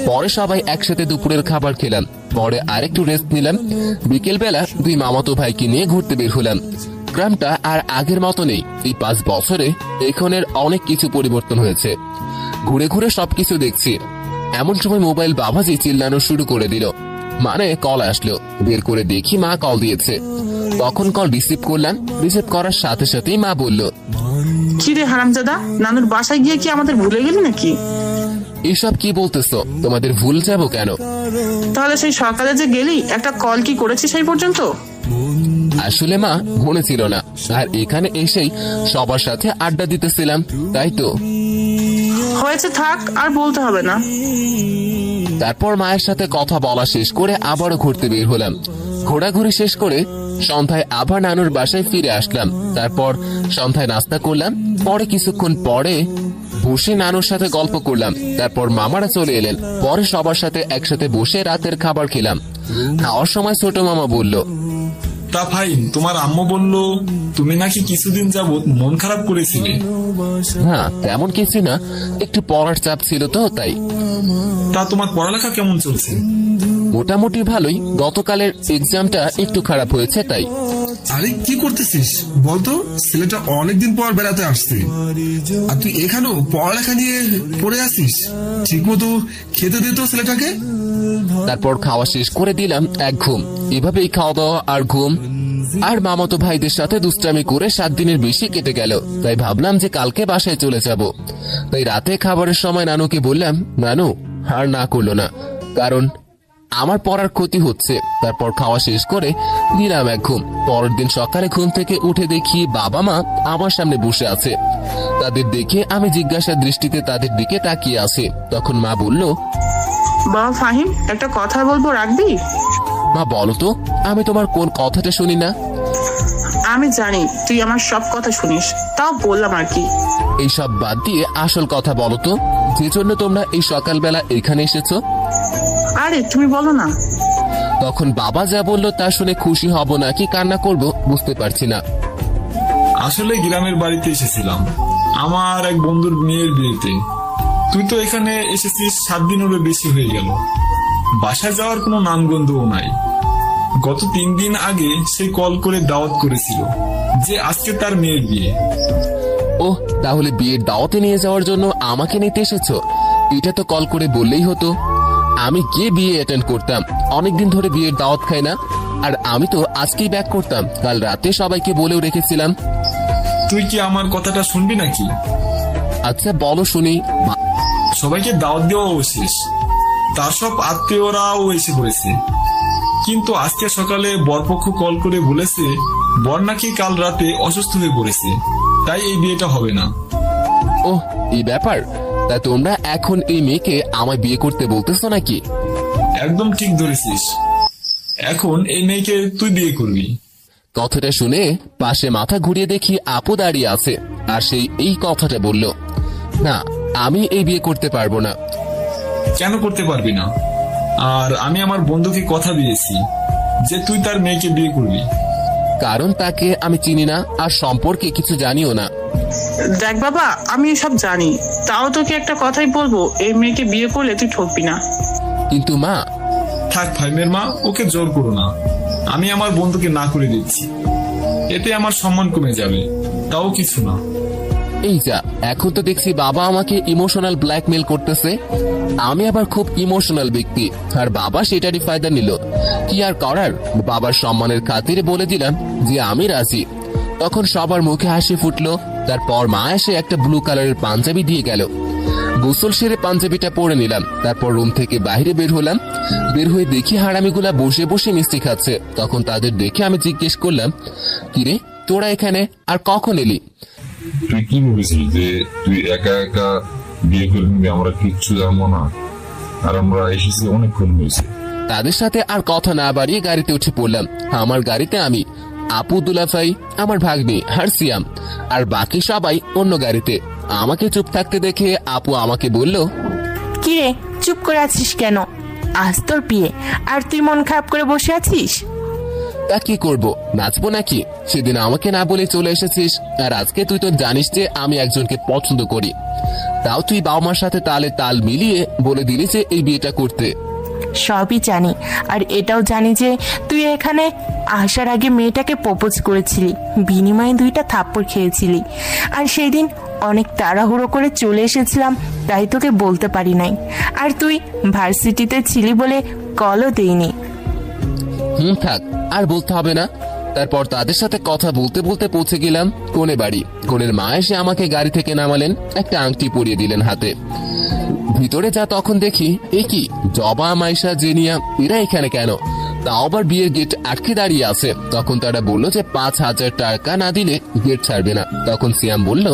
পরে সবাই একসাথে দুপুরের খাবার খেলাম। পরে আরেকটু রেস্ট নিলাম। বিকেল বেলা 2 মামাতো ভাইকে নিয়ে ঘুরতে বের হলাম। গ্রামটা আর আগের মতো নেই। এই 5 বছরে এখানের অনেক কিছু পরিবর্তন হয়েছে। ঘুরে ঘুরে সবকিছু দেখছি। এমন সময় মোবাইল বাবাজি চিল্লানো শুরু করে দিল, মানে কল আসলো। বের করে দেখি মা কল দিয়েছে। তখন কল রিসিভ করলাম। রিসিভ করার সাথে সাথেই মা বলল, কি রে হারামজাদা, নানুর বাসায় গিয়ে কি আমাদের ভুলে গেলি নাকি? এসব কি বলতেছো? তোমাদের ভুল যাব কেন? তাহলে সেই সকালে যে গেলি, একটা কল কি করেছিস সেই পর্যন্ত? আসলে মা মনে ছিল না, আর এখানে এসেই সবার সাথে আড্ডা দিতেছিলাম, তাই তো। হয়েছে, থাক, আর বলতে হবে না। তারপর মায়ের সাথে কথা বলা শেষ করে আবারও ঘুরতে বের হলাম। ঘোরাঘুরি শেষ করে সন্ধ্যায় আবার নানুর বাসায় ফিরে আসলাম। তারপর সন্ধ্যায় নাস্তা করলাম। পরে কিছুক্ষণ পরে বসে নানুর সাথে গল্প করলাম। তারপর মামারা চলে এলেন। পরে সবার সাথে একসাথে বসে রাতের খাবার খেলাম। খাওয়ার সময় ছোট মামা বলল, তা ভাই, তোমার আম্মু বলল তুমি নাকি কিছুদিন যাবত মন খারাপ করেছিলে। হ্যাঁ, তেমন কিছু না, একটু পড়ার চাপ ছিল তো তাই। তা তোমার পড়ালেখা কেমন চলছে? মোটামুটি ভালোই। গতকালের এক্সামটা একটু খারাপ হয়েছে তাই। আরে কি করতেছিস বলতো? ছেলেটা অনেকদিন পর বেড়াতে আসছে আর তুই এখানেও পড়ালেখা নিয়ে পড়ে আসিস। ঠিক মতো খেতে দে তো ছেলেটাকে। তারপর খাওয়া শেষ করে দিলাম এক ঘুম। এভাবেই খাওয়া দাওয়া আর ঘুম আর মামাতো ভাইদের সাথে দুষ্টামি করে 7 দিনের বেশি কেটে গেল। তাই ভাবলাম যে কালকে বাসায় চলে যাব। তাই রাতে খাবারের সময় নানুকে বললাম, নানু আর না করলো না, কারণ আমার পড়ার ক্ষতি হচ্ছে। তারপর খাওয়া শেষ করে দিলাম এক ঘুম। পরের দিন সকালে ঘুম থেকে উঠে দেখি বাবা মা আমার সামনে বসে আছে। তাদের দেখে আমি জিজ্ঞাসা দৃষ্টিতে তাদের দিকে তাকিয়ে আছে। তখন মা বলল, বাবা ফাহিম, একটা কথা বলবো, রাখবি? মা বলো তো, আমি তোমার কোন কথাটা শুনি না? আমি জানি তুই আমার সব কথা শুনিস, তাও বললাম আর কি। এই সব বাদ দিয়ে আসল কথা বলো তো, যে জন্য তোমরা এই সকালবেলা এখানে এসেছো। আরে তুমি বলো না। তখন বাবা যা বললো তা শুনে খুশি হব নাকি কান্না করব বুঝতে পারছি না। আসলে গ্রামের বাড়িতে এসেছিলাম আমার এক বন্ধুর মেয়ের বিয়েতে। তুই তো এখানে এসেছিস 7 দিনেরও বেশি হয়ে গেল। বাসায় যাওয়ার কোনো নামগন্ধও নাই। গত 3 দিন আগে সে কল করে দাওয়াত করেছিল যে আজকে তার মেয়ের বিয়ে। ওহ, তাহলে বিয়ের দাওয়াতে নিয়ে যাওয়ার জন্য আমাকে নিতে এসেছো? এটা তো কল করে বললেই হতো, আমি গিয়ে বিয়ে অ্যাটেন্ড করতাম। অনেকদিন ধরে বিয়ের দাওয়াত খাই না, আর আমি তো আজকেই ব্যাক করতাম। কাল রাতে সবাইকে বলেও রেখেছিলাম। তুই কি আমার কথাটা শুনবি নাকি? আচ্ছা বলো শুনি। সবাইকে দাওয়াত দেওয়াও শেষ, তার সব আত্মীয়রাও এসে পড়েছে। কিন্তু আজকে সকালে বরপক্ষ কল করে বলেছে বর নাকি কাল রাতে অসুস্থ হয়ে পড়েছে, তাই এই বিয়েটা হবে না। ওহ, এই ব্যাপার। তাই তোমরা এখন এই মেয়েকে আমায় বিয়ে করতে বলতেছো নাকি? একদম ঠিক ধরেছিস, এখন এই মেয়েকে তুই বিয়ে করবি। কথাটা শুনে পাশে মাথা ঘুরিয়ে দেখি আপু দাঁড়িয়ে আছে, আর সেই এই কথাটা বলল, না আমি এই বিয়ে করতে পারবো না। কেন করতে পারবি না? আর আমি আমার বন্ধুকে কথা দিয়েছি যে তুই তার মেয়েকে বিয়ে করবি। কারণ তাকে আমি চিনি না আর সম্পর্কে কিছু জানিও না। দেখ বাবা, আমি এসব জানি, তাও তোকে একটা কথাই বলবো, এই মেয়েকে বিয়ে করলে তুই ঠকবি না। কিন্তু মা। থাক ফাইমের মা, ওকে জোর করো না। আমি আমার বন্ধুকে না করে দিচ্ছি, এতে আমার সম্মান কমে যাবে, তাও কিছু না। এই যা, এখন তো দেখছি বাবা আমাকে ইমোশনাল ব্ল্যাকমেল করতেছে। আমি আবার খুব ইমোশনাল ব্যক্তি, আর বাবা সেটারই ফায়দা নিল। কি আর করার, বাবার সম্মানের খাতিরে বলে দিলাম যে আমি রাজি। তখন সবার মুখে হাসি ফুটলো। তারপর মা এসে একটা ব্লু কালারের পাঞ্জাবি দিয়ে গেল। গোসল সেরে পাঞ্জাবিটা পরে নিলাম। তারপর রুম থেকে বাইরে বের হলাম। বের হয়ে দেখি হারামিগুলা বসে বসে মিষ্টি খাচ্ছে। তখন তাদের দেখে আমি জিজ্ঞেস করলাম, কিরে তোরা এখানে আর কখন এলি? তুই কি ভেবেছিস যে তুই একা একা বিয়ে করে নিবি? আমরা কিচ্ছু জানবো না, আর আমরা এসেছি অনেকক্ষণ হয়েছে। তাদের সাথে আর কথা না বাড়িয়ে গাড়িতে উঠে পড়লাম। আমার গাড়িতে আমি, আপু, দুলাফাই, আমার ভাগ্নি আর সিয়াম, আর বাকি সবাই অন্য গাড়িতে। আমাকে চুপ থাকতে দেখে আপু আমাকে বলল, কিরে চুপ করে আছিস কেন? আজ তোর বিয়ে আর তুই মন খারাপ করে বসে আছিস? তা কি করব, নাচবো নাকি? সেদিন আমাকে না বলে চলে এসেছিস, আর আজকে তুই তো জানিস যে আমি একজনকে পছন্দ করি। তাও তুই বাবা মার সাথে তালে তাল মিলিয়ে বলে দিলি যে এই বিয়েটা করতে। সবই জানি, আর এটাও জানি যে তুই এখানে আসার আগে মেয়েটাকে প্রপোজ করেছিলি, বিনিময়ে 2টা থাপ্পড় খেয়েছিলি। আর সেই দিন অনেক তাড়াহুড়ো করে চলে এসেছিলাম, তাই তোকে বলতে পারি নাই। আর তুই ভার্সিটিতে ছিলি বলে কলও দেইনি। থাক, আর বলতে হবে না। তারপর তাদের সাথে কথা বলতে বলতে পৌঁছে গেলাম কোণে বাড়ি। কোণের মা এসে আমাকে গাড়ি থেকে নামালেন, একটা আংটি পরিয়ে দিলেন হাতে। ভিতরে যা তখন দেখি, এ কি, জবা, মাইশা, জেনিয়া এরা এখানে কেন? তাও আবার বিয়ের গেট আটকে দাঁড়িয়ে আছে। তখন তারা বললো যে 5,000 টাকা না দিলে গেট ছাড়বে না। তখন সিয়াম বলল,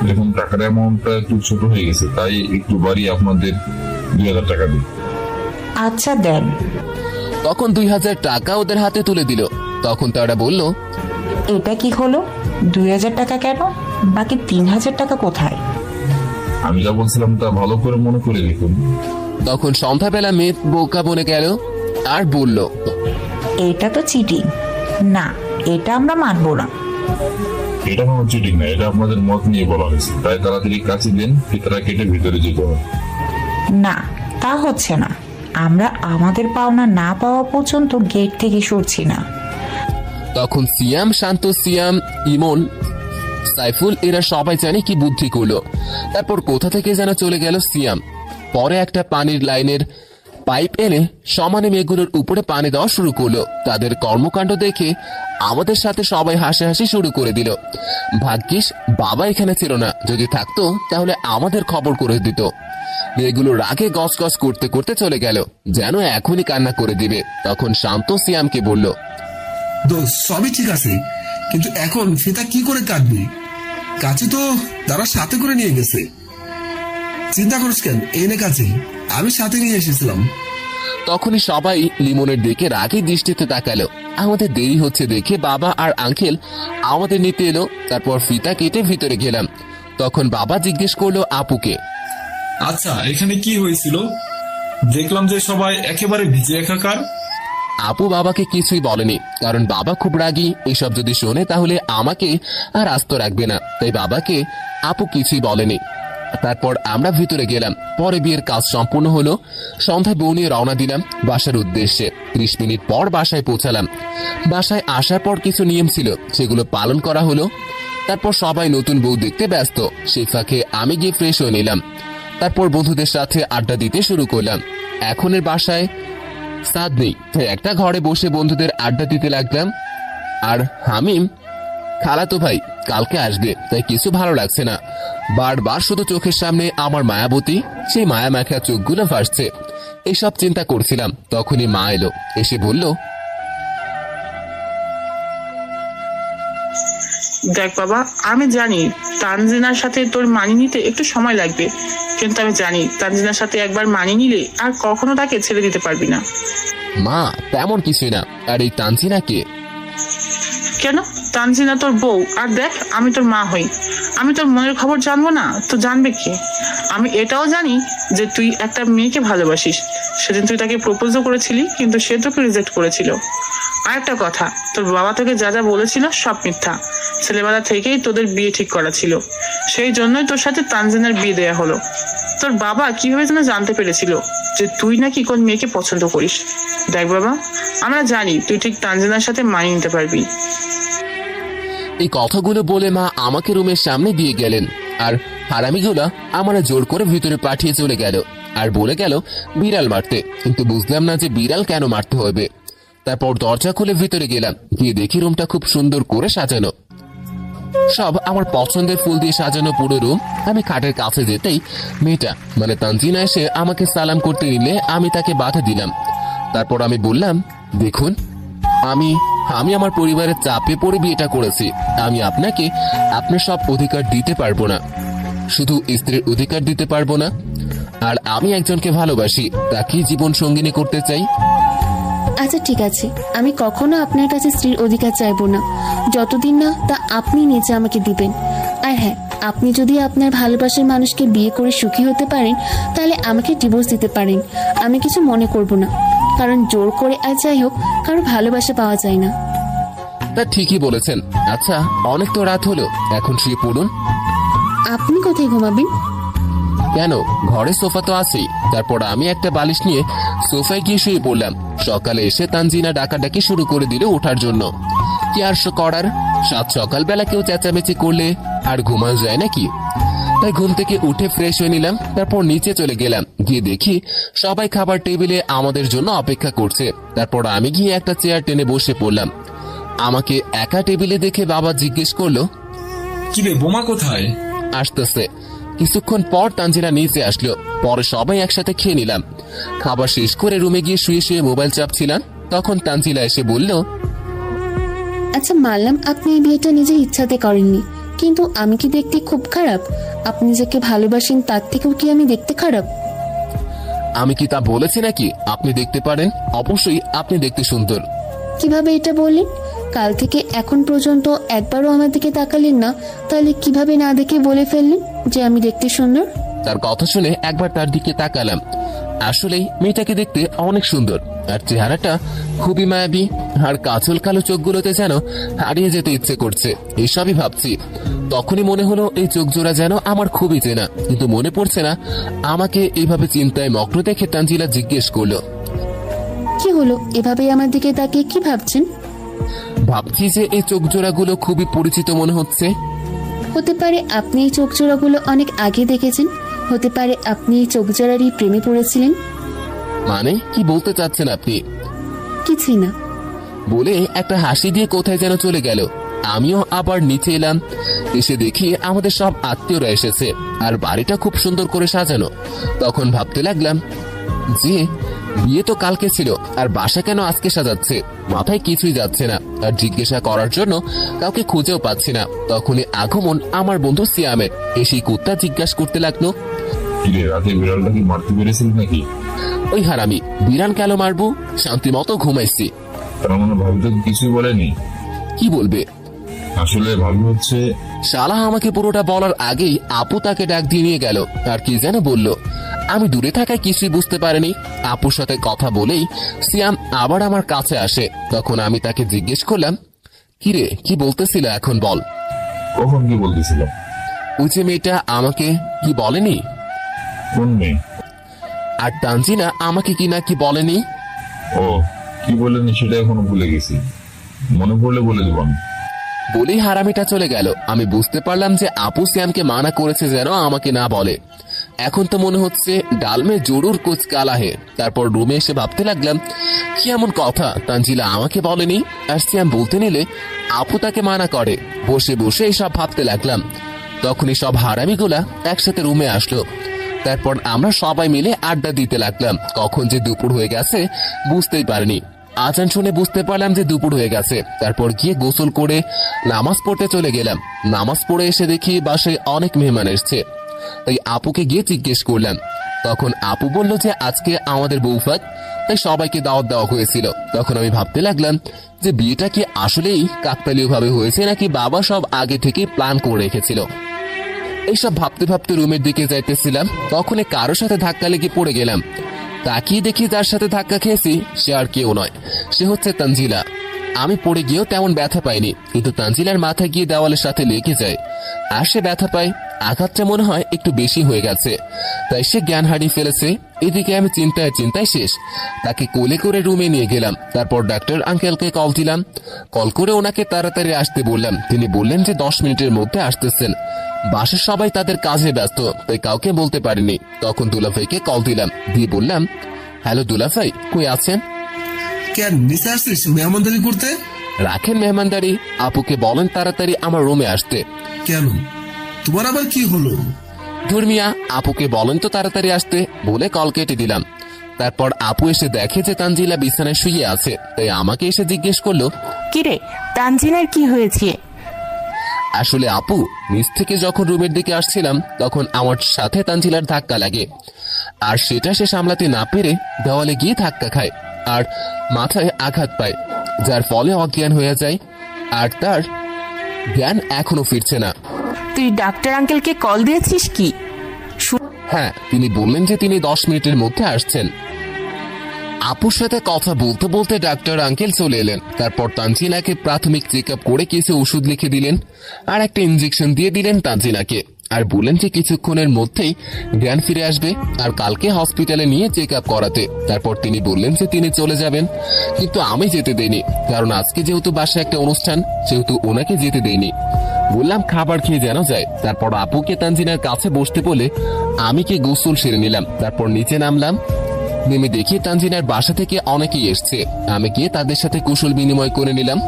দেখুন টাকার অ্যামাউন্টটা একটু ছোট হয়ে গেছে, তাই একটু বাড়ি আপনাদের 2,000 টাকা দিই। আচ্ছা দেন। তখন 2,000 টাকা ওদের হাতে তুলে দিল। তখন তারা বলল, এটা কি হলো? 2,000 টাকা কেন? বাকি 3,000 টাকা কোথায়? আমি যা বলছিলাম তা ভালো করে মনে করে দেখুন। তখন সন্ধ্যাবেলা মেয়ে বোকা বনে গেল আর বলল, এটা তো চিটিং। না, এটা আমরা মানবো না। এটা কোনো চিটিং না, এটা আপনাদের মত নিয়ে বলা হয়েছে, তাই তাড়াতাড়ি কাছে দেন, ফিতরা কেটে ভিতরে যেতে হবে। না, তা হচ্ছে না। আমরা আমাদের পাওনা না পাওয়া পর্যন্ত গেট থেকে সরছি না। তখন সিয়াম, শান্ত, সিয়াম, ইমন, সাইফুল এরা সবাই জানে কি বুদ্ধি করলো। তারপর কোথা থেকে যেন চলে গেল সিয়াম। পরে একটা পানির লাইনের পাইপ এনে সমানে মেয়েগুলোর উপরে পানি দেওয়া শুরু করলো। তাদের কর্মকাণ্ড দেখে আমাদের সাথে সবাই হাসাহাসি শুরু করে দিল। ভাগ্যিস বাবা এখানে ছিল না, যদি থাকতো তাহলে আমাদের খবর করে দিত। মেয়েগুলো রাগে গসগস করতে করতে চলে গেল, যেন এখনই কান্না করে দিবে। তখন শান্ত সিয়ামকে বলল, দোষ সবই ঠিক আছে, কিন্তু এখন ফিতা কি করে কাটবি? কাছে তো তারা সাথে করে নিয়ে গেছে। চিন্তা করিস কেন, এনে কাছে আমি সাথে নিয়ে এসেছিলাম। তখনই সবাই লিমনের দিকে রাগী দৃষ্টিতে তাকালো। আমাদের দেরি হচ্ছে দেখে বাবা আর আঙ্কেল আমাদের নিতে এলো। তারপর ফিতা কেটে ভিতরে গেলাম। তখন বাবা জিজ্ঞেস করলো আপুকে, আচ্ছা এখানে কি হয়েছিল? দেখলাম যে সবাই একেবারে ভিজে একাকার। আপু বাবাকে কিছুই বলেনি, কারণ বাবা খুব রাগী। এসব যদি শোনে তাহলে আমাকে আর আস্ত রাখবে না, তাই বাবাকে আপু কিছুই বলেনি। তারপর আমরা ভিতরে গেলাম। পরে বিয়ের কাজ সম্পূর্ণ হলো। সন্ধ্যায় বউ নিয়ে রওনা দিলাম বাসার উদ্দেশ্যে। 30 মিনিট পর বাসায় পৌঁছালাম। বাসায় আসার পর কিছু নিয়ম ছিল, সেগুলো পালন করা হলো। তারপর সবাই নতুন বউ দেখতে ব্যস্ত। সেই ফাঁকে আমি গিয়ে ফ্রেশ হয়ে নিলাম। তারপর বন্ধুদের সাথে আড্ডা দিতে শুরু করলাম। এখনের বাসায় সাদ নেই, তাই একটা ঘরে বসে বন্ধুদের আড্ডা দিতে লাগলাম। আর হামিম খালাতো ভাই কালকে আসবে, তাই কিছু ভালো লাগছে না। বারবার শুধু চোখের সামনে আমার মায়াবতী, সেই মায়া মাখা চোখগুলো ভাসছে। এইসব চিন্তা করছিলাম, তখনই মা এলো। এসে বলল, দেখ বাবা, আমি জানি তানজিনার সাথে তোর মানিয়ে নিতে একটু সময় লাগবে, কিন্তু আমি জানি তানজিনার সাথে একবার মানিয়ে নিলে আর কখনো তাকে ছেড়ে দিতে পারবি না। মা তেমন কিছুই না। আর এই তানজিনা কে? কেন? তানজিনা তোর বউ, আর দেখ আমি তোর মা হই। আমি তোর মনের খবর জানবো না তো জানবে কে? আমি এটাও জানি যে তুই একটা মেয়েকে ভালোবাসিস। সেদিন তুই তাকে প্রপোজও করেছিলি, কিন্তু সে তোকে রিজেক্ট করেছিল। আর একটা কথা, তোর বাবা তোকে যা যা বলেছিল সব মিথ্যা। ছেলেবেলা থেকেই তোদের বিয়ে ঠিক করা ছিল, সেই জন্যই তোর সাথে তানজিনার বিয়ে দেয়া হলো। তোর বাবা কিভাবে যেন জানতে পেরেছিল যে তুই নাকি কোন মেয়েকে পছন্দ করিস। দেখ বাবা, আমরা জানি তুই ঠিক তানজিনার সাথে মানিয়ে নিতে পারবি। এই কথাগুলো বলে মা আমাকে রুমের সামনে দিয়ে গেলেন। আর হারামিগুলা আমারা জোর করে ভিতরে পাঠিয়ে চলে গেল আর বলে গেল বিড়াল মারতে, কিন্তু বুঝলাম না যে বিড়াল কেন মারতে হবে। তারপর দরজা খুলে ভিতরে গেলাম, গিয়ে দেখি রুমটা খুব সুন্দর করে সাজানো, সব আমার পছন্দের ফুল দিয়ে সাজানো পুরো রুম। আমি খাটের কাছে যেতেই মেয়েটা মানে তানজিনা এসে আমাকে সালাম করতে নিলে আমি তাকে বাধা দিলাম। তারপর আমি বললাম, দেখুন আমি আমার পরিবারের চাপে পড়ে বিয়েটা করেছি। আমি আপনাকে আপনার সব অধিকার দিতে পারবো না, শুধু স্ত্রীর অধিকার দিতে পারবো না। আর আমি একজনকে ভালোবাসি, তাকে জীবন সঙ্গিনী করতে চাই। আচ্ছা ঠিক আছে, আমি কখনো আপনার কাছে স্ত্রীর অধিকার চাইবো না, যতদিন না তা আপনি নিজে আমাকে দিবেন। আর হ্যাঁ, আপনি যদি আপনার ভালোবাসার মানুষকে বিয়ে করে সুখী হতে পারেন তাহলে আমাকে ডিভোর্স দিতে পারেন, আমি কিছু মনে করব না, কারণ জোর করে আর যাই হোক কারো ভালোবাসা পাওয়া যায় না। তা ঠিকই বলেছেন। আচ্ছা অনেক তো রাত হলো, এখন শুয়ে পড়ুন। আপনি কোথায় ঘুমাবেন? কেন, ঘরে সোফা তো আছেই। তারপর আমি একটা বালিশ নিয়ে সোফায় গিয়ে শুয়ে পড়লাম। সকালে এসে তানজিনা ডাকাডাকি শুরু করে দিল ওঠার জন্য। কি আর করার, সাত সকালবেলা কেউ চেঁচামেচি করলে আর ঘুমানো যায় নাকি? তাই ঘুম থেকে উঠে ফ্রেশ হয়ে নিলাম। তারপর নিচে চলে গেলাম, গিয়ে দেখি সবাই খাবার টেবিলে আমাদের জন্য অপেক্ষা করছে। তারপর আমি গিয়ে একটা চেয়ার টেনে বসে পড়লাম। আমাকে একা টেবিলে দেখে বাবা জিজ্ঞেস করলো, কিরে বোমা কোথায়? আসতেছে। কিছুক্ষণ পর তানজিনা নিচে আসলো। পরে সবাই একসাথে খেয়ে নিলাম। খাবার শেষ করে রুমে গিয়ে শুয়ে শুয়ে মোবাইল চাপছিলাম। তখন তানজিলা এসে বলল, আচ্ছা মানলাম আপনি এই বিয়েটা নিজের ইচ্ছাতে করেননি, কিন্তু আমি কি দেখতে খুব খারাপ? আপনি যাকে ভালোবাসেন তার থেকেও কি আমি দেখতে খারাপ? আমি কি তা বলেছি নাকি আপনি দেখতে পারেন? অবশ্যই আপনি দেখতে সুন্দর। কিভাবে এটা বললেন? কাল থেকে এখন পর্যন্ত একবারও আমার দিকে তাকালেন না, তাহলে কিভাবে না দেখে বলে ফেললেন যে আমি দেখতে সুন্দর? তার কথা শুনে একবার তার দিকে তাকালাম। আসলেই মেয়েটাকে দেখতে অনেক সুন্দর, আর চেহারাটা খুবই মায়াবী। আর কাজল কালো চোখগুলোতে যেন হারিয়ে যেতে ইচ্ছে করছে। এসবই ভাবছি, তখনই মনে হলো এই চোখ জোড়া যেন আমার খুবই চেনা, কিন্তু মনে পড়ছে না। আমাকে এইভাবে চিন্তায় মগ্ন দেখে তানজিলা জিজ্ঞেস করলো, কি হলো, এভাবে আমার দিকে তাকিয়ে কি ভাবছেন? ভাবছি যে এই চোখ জোড়াগুলো খুবই পরিচিত মনে হচ্ছে। হতে পারে আপনি এই চোখ জোড়াগুলো অনেক আগে দেখেছেন, হতে পারে আপনি এই চোখ জোড়ারই প্রেমে পড়েছিলেন। মানে কি বলতে চাচ্ছেন আপনি? কিছুই না। বলে একটা হাসি দিয়ে কোথায় যেন চলে গেল। আমিও আবার নিচে এলাম। এসে দেখি আমাদের সব আত্মীয়রা এসেছে আর বাড়িটা খুব সুন্দর করে সাজানো। তখন ভাবতে লাগলাম যে বিয়ে তো কালকে ছিল, আর বাসা কেন আজকে সাজাচ্ছে? মাথায় কিছুই যাচ্ছে না, আর জিজ্ঞাসা করার জন্য কাউকে খুঁজেও পাচ্ছি না। তখনই আগমন আমার বন্ধু সিয়ামের। এসেই কুত্তা জিজ্ঞাসা করতে লাগলো, কিরে রাতে বিড়ালটা কি মারতে পেরেছিল নাকি? ওই হারামি, বিরান কেন মারবো? শান্তি মতো ঘুমাইছি। তার মানে ভাবি তো কিছুই বলেনি? কি বলবে? আসলে ভাবি হচ্ছে শালা আমাকে পুরোটা বলার আগেই আপু তাকে ডাক দিয়ে নিয়ে গেল আর কি যেন বলল। আমি দূরে থাকায় কিছুই বুঝতে পারিনি। আপুর সাথে কথা বলেই সিয়াম আবার আমার কাছে আসে। তখন আমি তাকে জিজ্ঞেস করলাম, কিরে কি বলতেছিল এখন বল। কখন কি বলতেছিল? ওই যে মেয়েটা আমাকে কি বলেনি? কোন মেয়ে? আর তানজিনা আমাকে কি না কি বলেনি? ও কি বলেনি সেটা এখনো ভুলে গেছি, মনে পড়লে বলে দেব আমি। বলেই হারামিটা চলে গেল। আমি বুঝতে পারলাম যে আপু সিয়ামকে মানা করেছে যেন আমাকে না বলে। এখন তো মনে হচ্ছে ডালমে জরুর কুছ কালা হে। তারপর রুমে এসে ভাবতে লাগলাম, কি এমন কথা তানজিলা আমাকে বলেনি আর সিয়াম বলতে নিলে আপু তাকে মানা করে। বসে বসে এসব ভাবতে লাগলাম। তখনই সব হারামিগুলা একসাথে রুমে আসলো। তারপর আমরা সবাই মিলে আড্ডা দিতে লাগলাম। কখন যে দুপুর হয়ে গেছে বুঝতেই পারিনি। আজান শুনে বুঝতে পারলাম যে দুপুর হয়ে গেছে। তারপর গিয়ে গোসল করে নামাজ পড়তে চলে গেলাম। নামাজ পড়ে এসে দেখি বাসায় অনেক মেহমান এসছে। তাই আপুকে গিয়ে জিজ্ঞেস করলাম। তখন আপু বলল যে আজকে আমাদের বৌভাত, তাই সবাইকে দাওয়াত দেওয়া হয়েছিল। তখন আমি ভাবতে লাগলাম যে বিয়েটা কি আসলেই কাকতালীয় ভাবে হয়েছে নাকি বাবা সব আগে থেকে প্ল্যান করে রেখেছিল। এইসব ভাবতে ভাবতে রুমের দিকে যাইতেছিলাম, তখনই কারোর সাথে ধাক্কা লেগে পড়ে গেলাম। তাকিয়ে দেখি যার সাথে ধাক্কা খেয়েছি সে আর কেউ নয়, সে হচ্ছে তানজিলা। আমি পড়ে গিয়েও তেমন ব্যথা পাইনি, কিন্তু তানজিলার মাথা গিয়ে দেওয়ালের সাথে লেগে যায় আর সে ব্যথা পায়। আঘাতটা মনে হয় একটু বেশি হয়ে গেছে, তাই সে জ্ঞান হারিয়ে ফেলেছে। এদিকে আমি চিন্তায় চিন্তায় শেষ। তাকে কোলে করে রুমে নিয়ে গেলাম। তারপর ডাক্তার আঙ্কেলকে কল দিলাম। কল করে ওনাকে তাড়াতাড়ি আসতে বললাম। তিনি বললেন যে 10 মিনিটের মধ্যে আসতেছেন। বাসার সবাই তাদের কাজে ব্যস্ত, তাই কাউকে বলতে পারিনি। তখন দুলাভাইকে কল দিলাম, দিয়ে বললাম, হ্যালো দুলাভাই, কই আছেন? কেন নিচে আসছিস মেহমানদারি করতে? রাখেন মেহমানদারি, আপুকে বলেন তাড়াতাড়ি আমার রুমে আসতে। কেন, তোমার আবার কি হলো? ধর্মিয়া, আপুকে বলেন তো তাড়াতাড়ি আসতে, বলে কল কেটে দিলাম। তারপর আপু এসে দেখে যে তানজিলা বিছানায় শুয়ে আছে, তাই আমাকে এসে জিজ্ঞেস করলো, কিরে তানজিনার কি হয়েছে? আসলে আপু, নিচ থেকে যখন রুমের দিকে আসছিলাম তখন আমার সাথে তানজিলার ধাক্কা লাগে, আর সেটা সে সামলাতে না পেরে দেওয়ালে গিয়ে ধাক্কা খায় আর মাথায় আঘাত পায়, যার ফলে অজ্ঞান হয়ে যায় আর তার জ্ঞান এখনো ফিরছে না। তুই ডাক্তার আঙ্কেলকে কল দিয়েছিস কি? হ্যাঁ, তিনি বললেন যে তিনি 10 মিনিটের মধ্যে আসছেন। আপুর সাথে কথা বলতে বলতে ডাক্তার আঙ্কেল চলে এলেন। তারপর তানজিনাকে প্রাথমিক চেক আপ করে কিছু ওষুধ লিখে দিলেন আর একটা ইনজেকশন দিয়ে দিলেন তানজিনাকে, আর বললেন যে কিছুক্ষণের মধ্যেই জ্ঞান ফিরে আসবে আর কালকে হসপিটালে নিয়ে চেক আপ করাতে। তারপর তিনি বললেন যে তিনি চলে যাবেন, কিন্তু আমি যেতে দেইনি, কারণ আজকে যেহেতু বাসায় একটা অনুষ্ঠান সেহেতু ওনাকে যেতে দেইনি। বললাম খাবার খেয়ে যেন যায়। তারপর আপুকে তানজিনার কাছে বসতে বলে আমি কি গোসল সেরে নিলাম। তারপর নিচে নামলাম। নেমে দেখি তানজিনার বাসা থেকে অনেকেই এসছে। আমি গিয়ে তাদের সাথে কুশল বিনিময় করে নিলাম।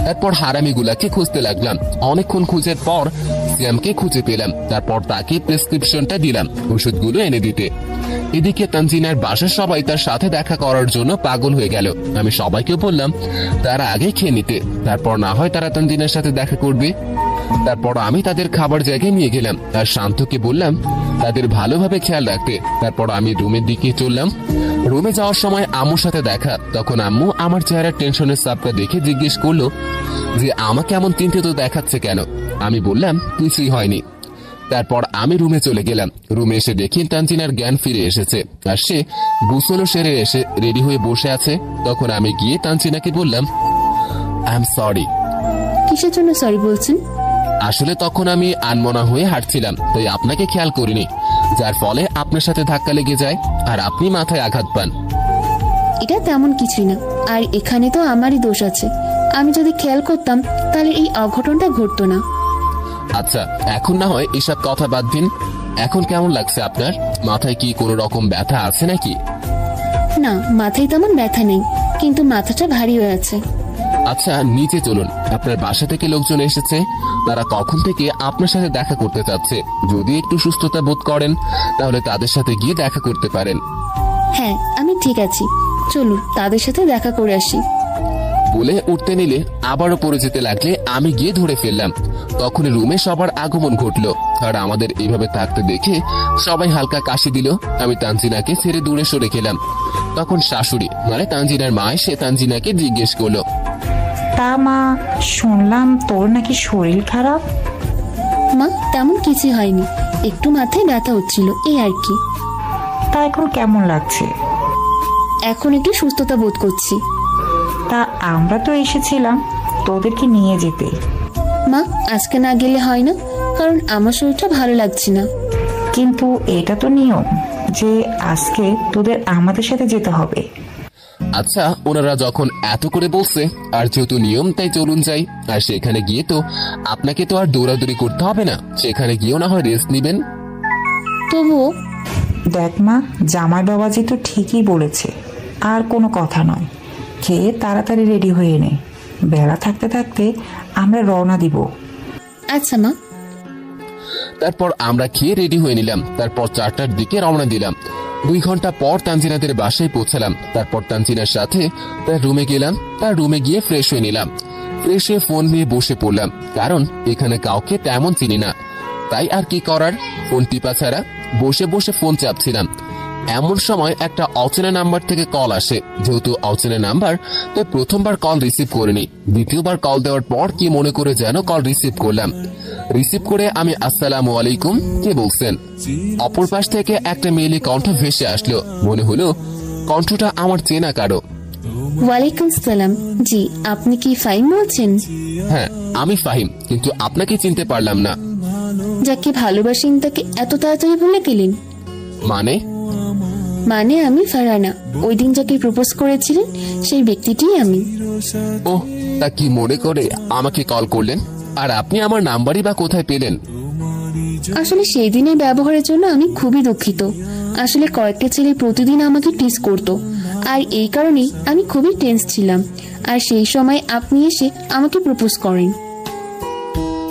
তারপর হারামিগুলাকে খুঁজতে লাগলাম। অনেকক্ষণ খুঁজের পর সিয়ামকে খুঁজে পেলাম। তারপর তাকে প্রেসক্রিপশনটা দিলাম ওষুধগুলো এনে দিতে। এদিকে তানজিনার বাসার সবাই তার সাথে দেখা করার জন্য পাগল হয়ে গেল। আমি সবাইকে বললাম তারা আগে খেয়ে নিতে, তারপর না হয় তারা তানজিনার সাথে দেখা করবে। তারপর আমি তাদের খাবার জায়গায় নিয়ে গেলাম আর শান্তকে বললাম তাদের ভালোভাবে খেয়াল রাখতে। তারপর আমি রুমের দিকে চললাম। রুমে যাওয়ার সময় আম্মুর সাথে দেখা। তখন আম্মু আমার চেহারার টেনশনের চাপটা দেখে জিজ্ঞেস করলো যে আমাকে এমন চিন্তিত দেখাচ্ছে কেন। আমি বললাম কিছুই হয়নি। তারপর আমি রুমে চলে গেলাম। রুমে এসে দেখি তানজিনার জ্ঞান ফিরে এসেছে আর সে গোসলও সেরে এসে রেডি হয়ে বসে আছে। তখন আমি গিয়ে তানজিনাকে বললাম, আই এম সরি। কিসের জন্য সরি বলছেন? আসলে তখন আমি আনমনা হয়ে হাঁটছিলাম, তাই আপনাকে খেয়াল করিনি, যার ফলে আপনার সাথে ধাক্কা লেগে যায় আর আপনি মাথায় আঘাত পান। এটা তেমন কিছুই না, আর এখানে তো আমারই দোষ আছে। আমি যদি খেয়াল করতাম তাহলে এই অঘটনটা ঘটতো না। আচ্ছা, এখন না হয় এসব কথা বাদ দিন। এখন কেমন লাগছে আপনার? মাথায় কি কোনো রকম ব্যথা আছে নাকি? না, মাথায় তেমন ব্যথা নেই, কিন্তু মাথাটা ভারী হয়ে আছে। আচ্ছা, নিচে চলুন। আপনার বাসা থেকে লোকজন এসেছে, তারা কখন থেকে আপনার সাথে দেখা করতে চাচ্ছে। যদি একটু সুস্থতা বোধ করেন তাহলে তাদের সাথে গিয়ে দেখা করতে পারেন। হ্যাঁ, আমি ঠিক আছি, চলুন তাদের সাথে দেখা করে আসি। বলে উঠতে নিলে আবারও পড়ে যেতে লাগলে আমি গিয়ে ধরে ফেললাম। তখন রুমে সবার আগমন ঘটলো, আর আমাদের এইভাবে থাকতে দেখে সবাই হালকা কাশি দিল। আমি তানজিনাকে ছেড়ে দূরে সরে গেলাম। তখন শাশুড়ি মানে তানজিনার মা এসে তানজিনাকে জিজ্ঞেস করলো, তা মা, শুনলাম তোর নাকি শরীর খারাপ। মা, তেমন কিছু হয়নি, একটু মাথায় ব্যথা হচ্ছিল, এই আর কি। তা এখন কেমন লাগছে? এখন একটু সুস্থতা বোধ করছি। তা আমরা তো এসেছিলাম তোদেরকে নিয়ে যেতে। মা, আজকে না গেলে হয় না, কারণ আমার শরীরটা ভালো লাগছে না। কিন্তু এটা তো নিয়ম যে আজকে তোদের আমাদের সাথে যেতে হবে। আচ্ছা, ওনারা যখন এত করে বলছে আর যেহেতু নিয়ম, তাই চলুন যাই। আর সেখানে গিয়ে তো আপনাকে তো আর দৌড়াদৌড়ি করতে হবে না, সেখানে গিয়েও না হয় রেস্ট নিবেন। তবুও দেখ মা, জামাই বাবাজি তো ঠিকই বলেছে, আর কোনো কথা নয়। খেয়ে তাড়াতাড়ি রেডি হয়ে নে, বেলা থাকতে থাকতে আমরা রওনা দিব। আচ্ছা মা। তারপর আমরা খেয়ে রেডি হয়ে নিলাম। তারপর 4টার দিকে রওনা দিলাম। 2 ঘন্টা পর তানজিনাদের বাসায় পৌঁছালাম। তারপর তানজিনার সাথে তার রুমে গেলাম। তার রুমে গিয়ে ফ্রেশ হয়ে নিলাম। ফ্রেশ হয়ে ফোন নিয়ে বসে পড়লাম, কারণ এখানে কাউকে তেমন চিনি না। তাই আর কি করার, ফোন টিপা ছাড়া বসে বসে ফোন চাপছিলাম। এমন সময় একটা অচেনা নাম্বার থেকে কল আসে। যেহেতু অচেনা নাম্বার, তাই প্রথমবার কল রিসিভ করিনি। দ্বিতীয়বার কল দেওয়ার পর কি মনে করে যেন কল রিসিভ করলাম। রিসিভ করে আমি আসসালামু আলাইকুম, কে বলছেন? অপর পাশ থেকে একটা মেয়েলি কণ্ঠ ভেসে আসলো। মনে হলো কণ্ঠটা আমার চেনা কারো। ওয়ালাইকুম সালাম। জি, আপনি কি ফাহিম বলছেন? হ্যাঁ, আমি ফাহিম, কিন্তু আপনাকে চিনতে পারলাম না। যাকে ভালোবাসেন তাকে এত তাড়াতাড়ি ভুলে গেলেন? মানে আমি ফারহানা, ওই দিন যাকে প্রপোজ করেছিলেন সেই ব্যক্তিটিই আমি। ও, তা কি মনে করে আমাকে কল করলেন? আর আপনি আমার নাম্বারই বা কোথায় পেলেন? আসলে সেই দিনের ব্যবহারের জন্য আমি খুবই দুঃখিত। আসলে কয়েকটা ছেলে প্রতিদিন আমাকে টিজ করতো, আর এই কারণেই আমি খুবই টেন্স ছিলাম। আর সেই সময় আপনি এসে আমাকে প্রপোজ করেন।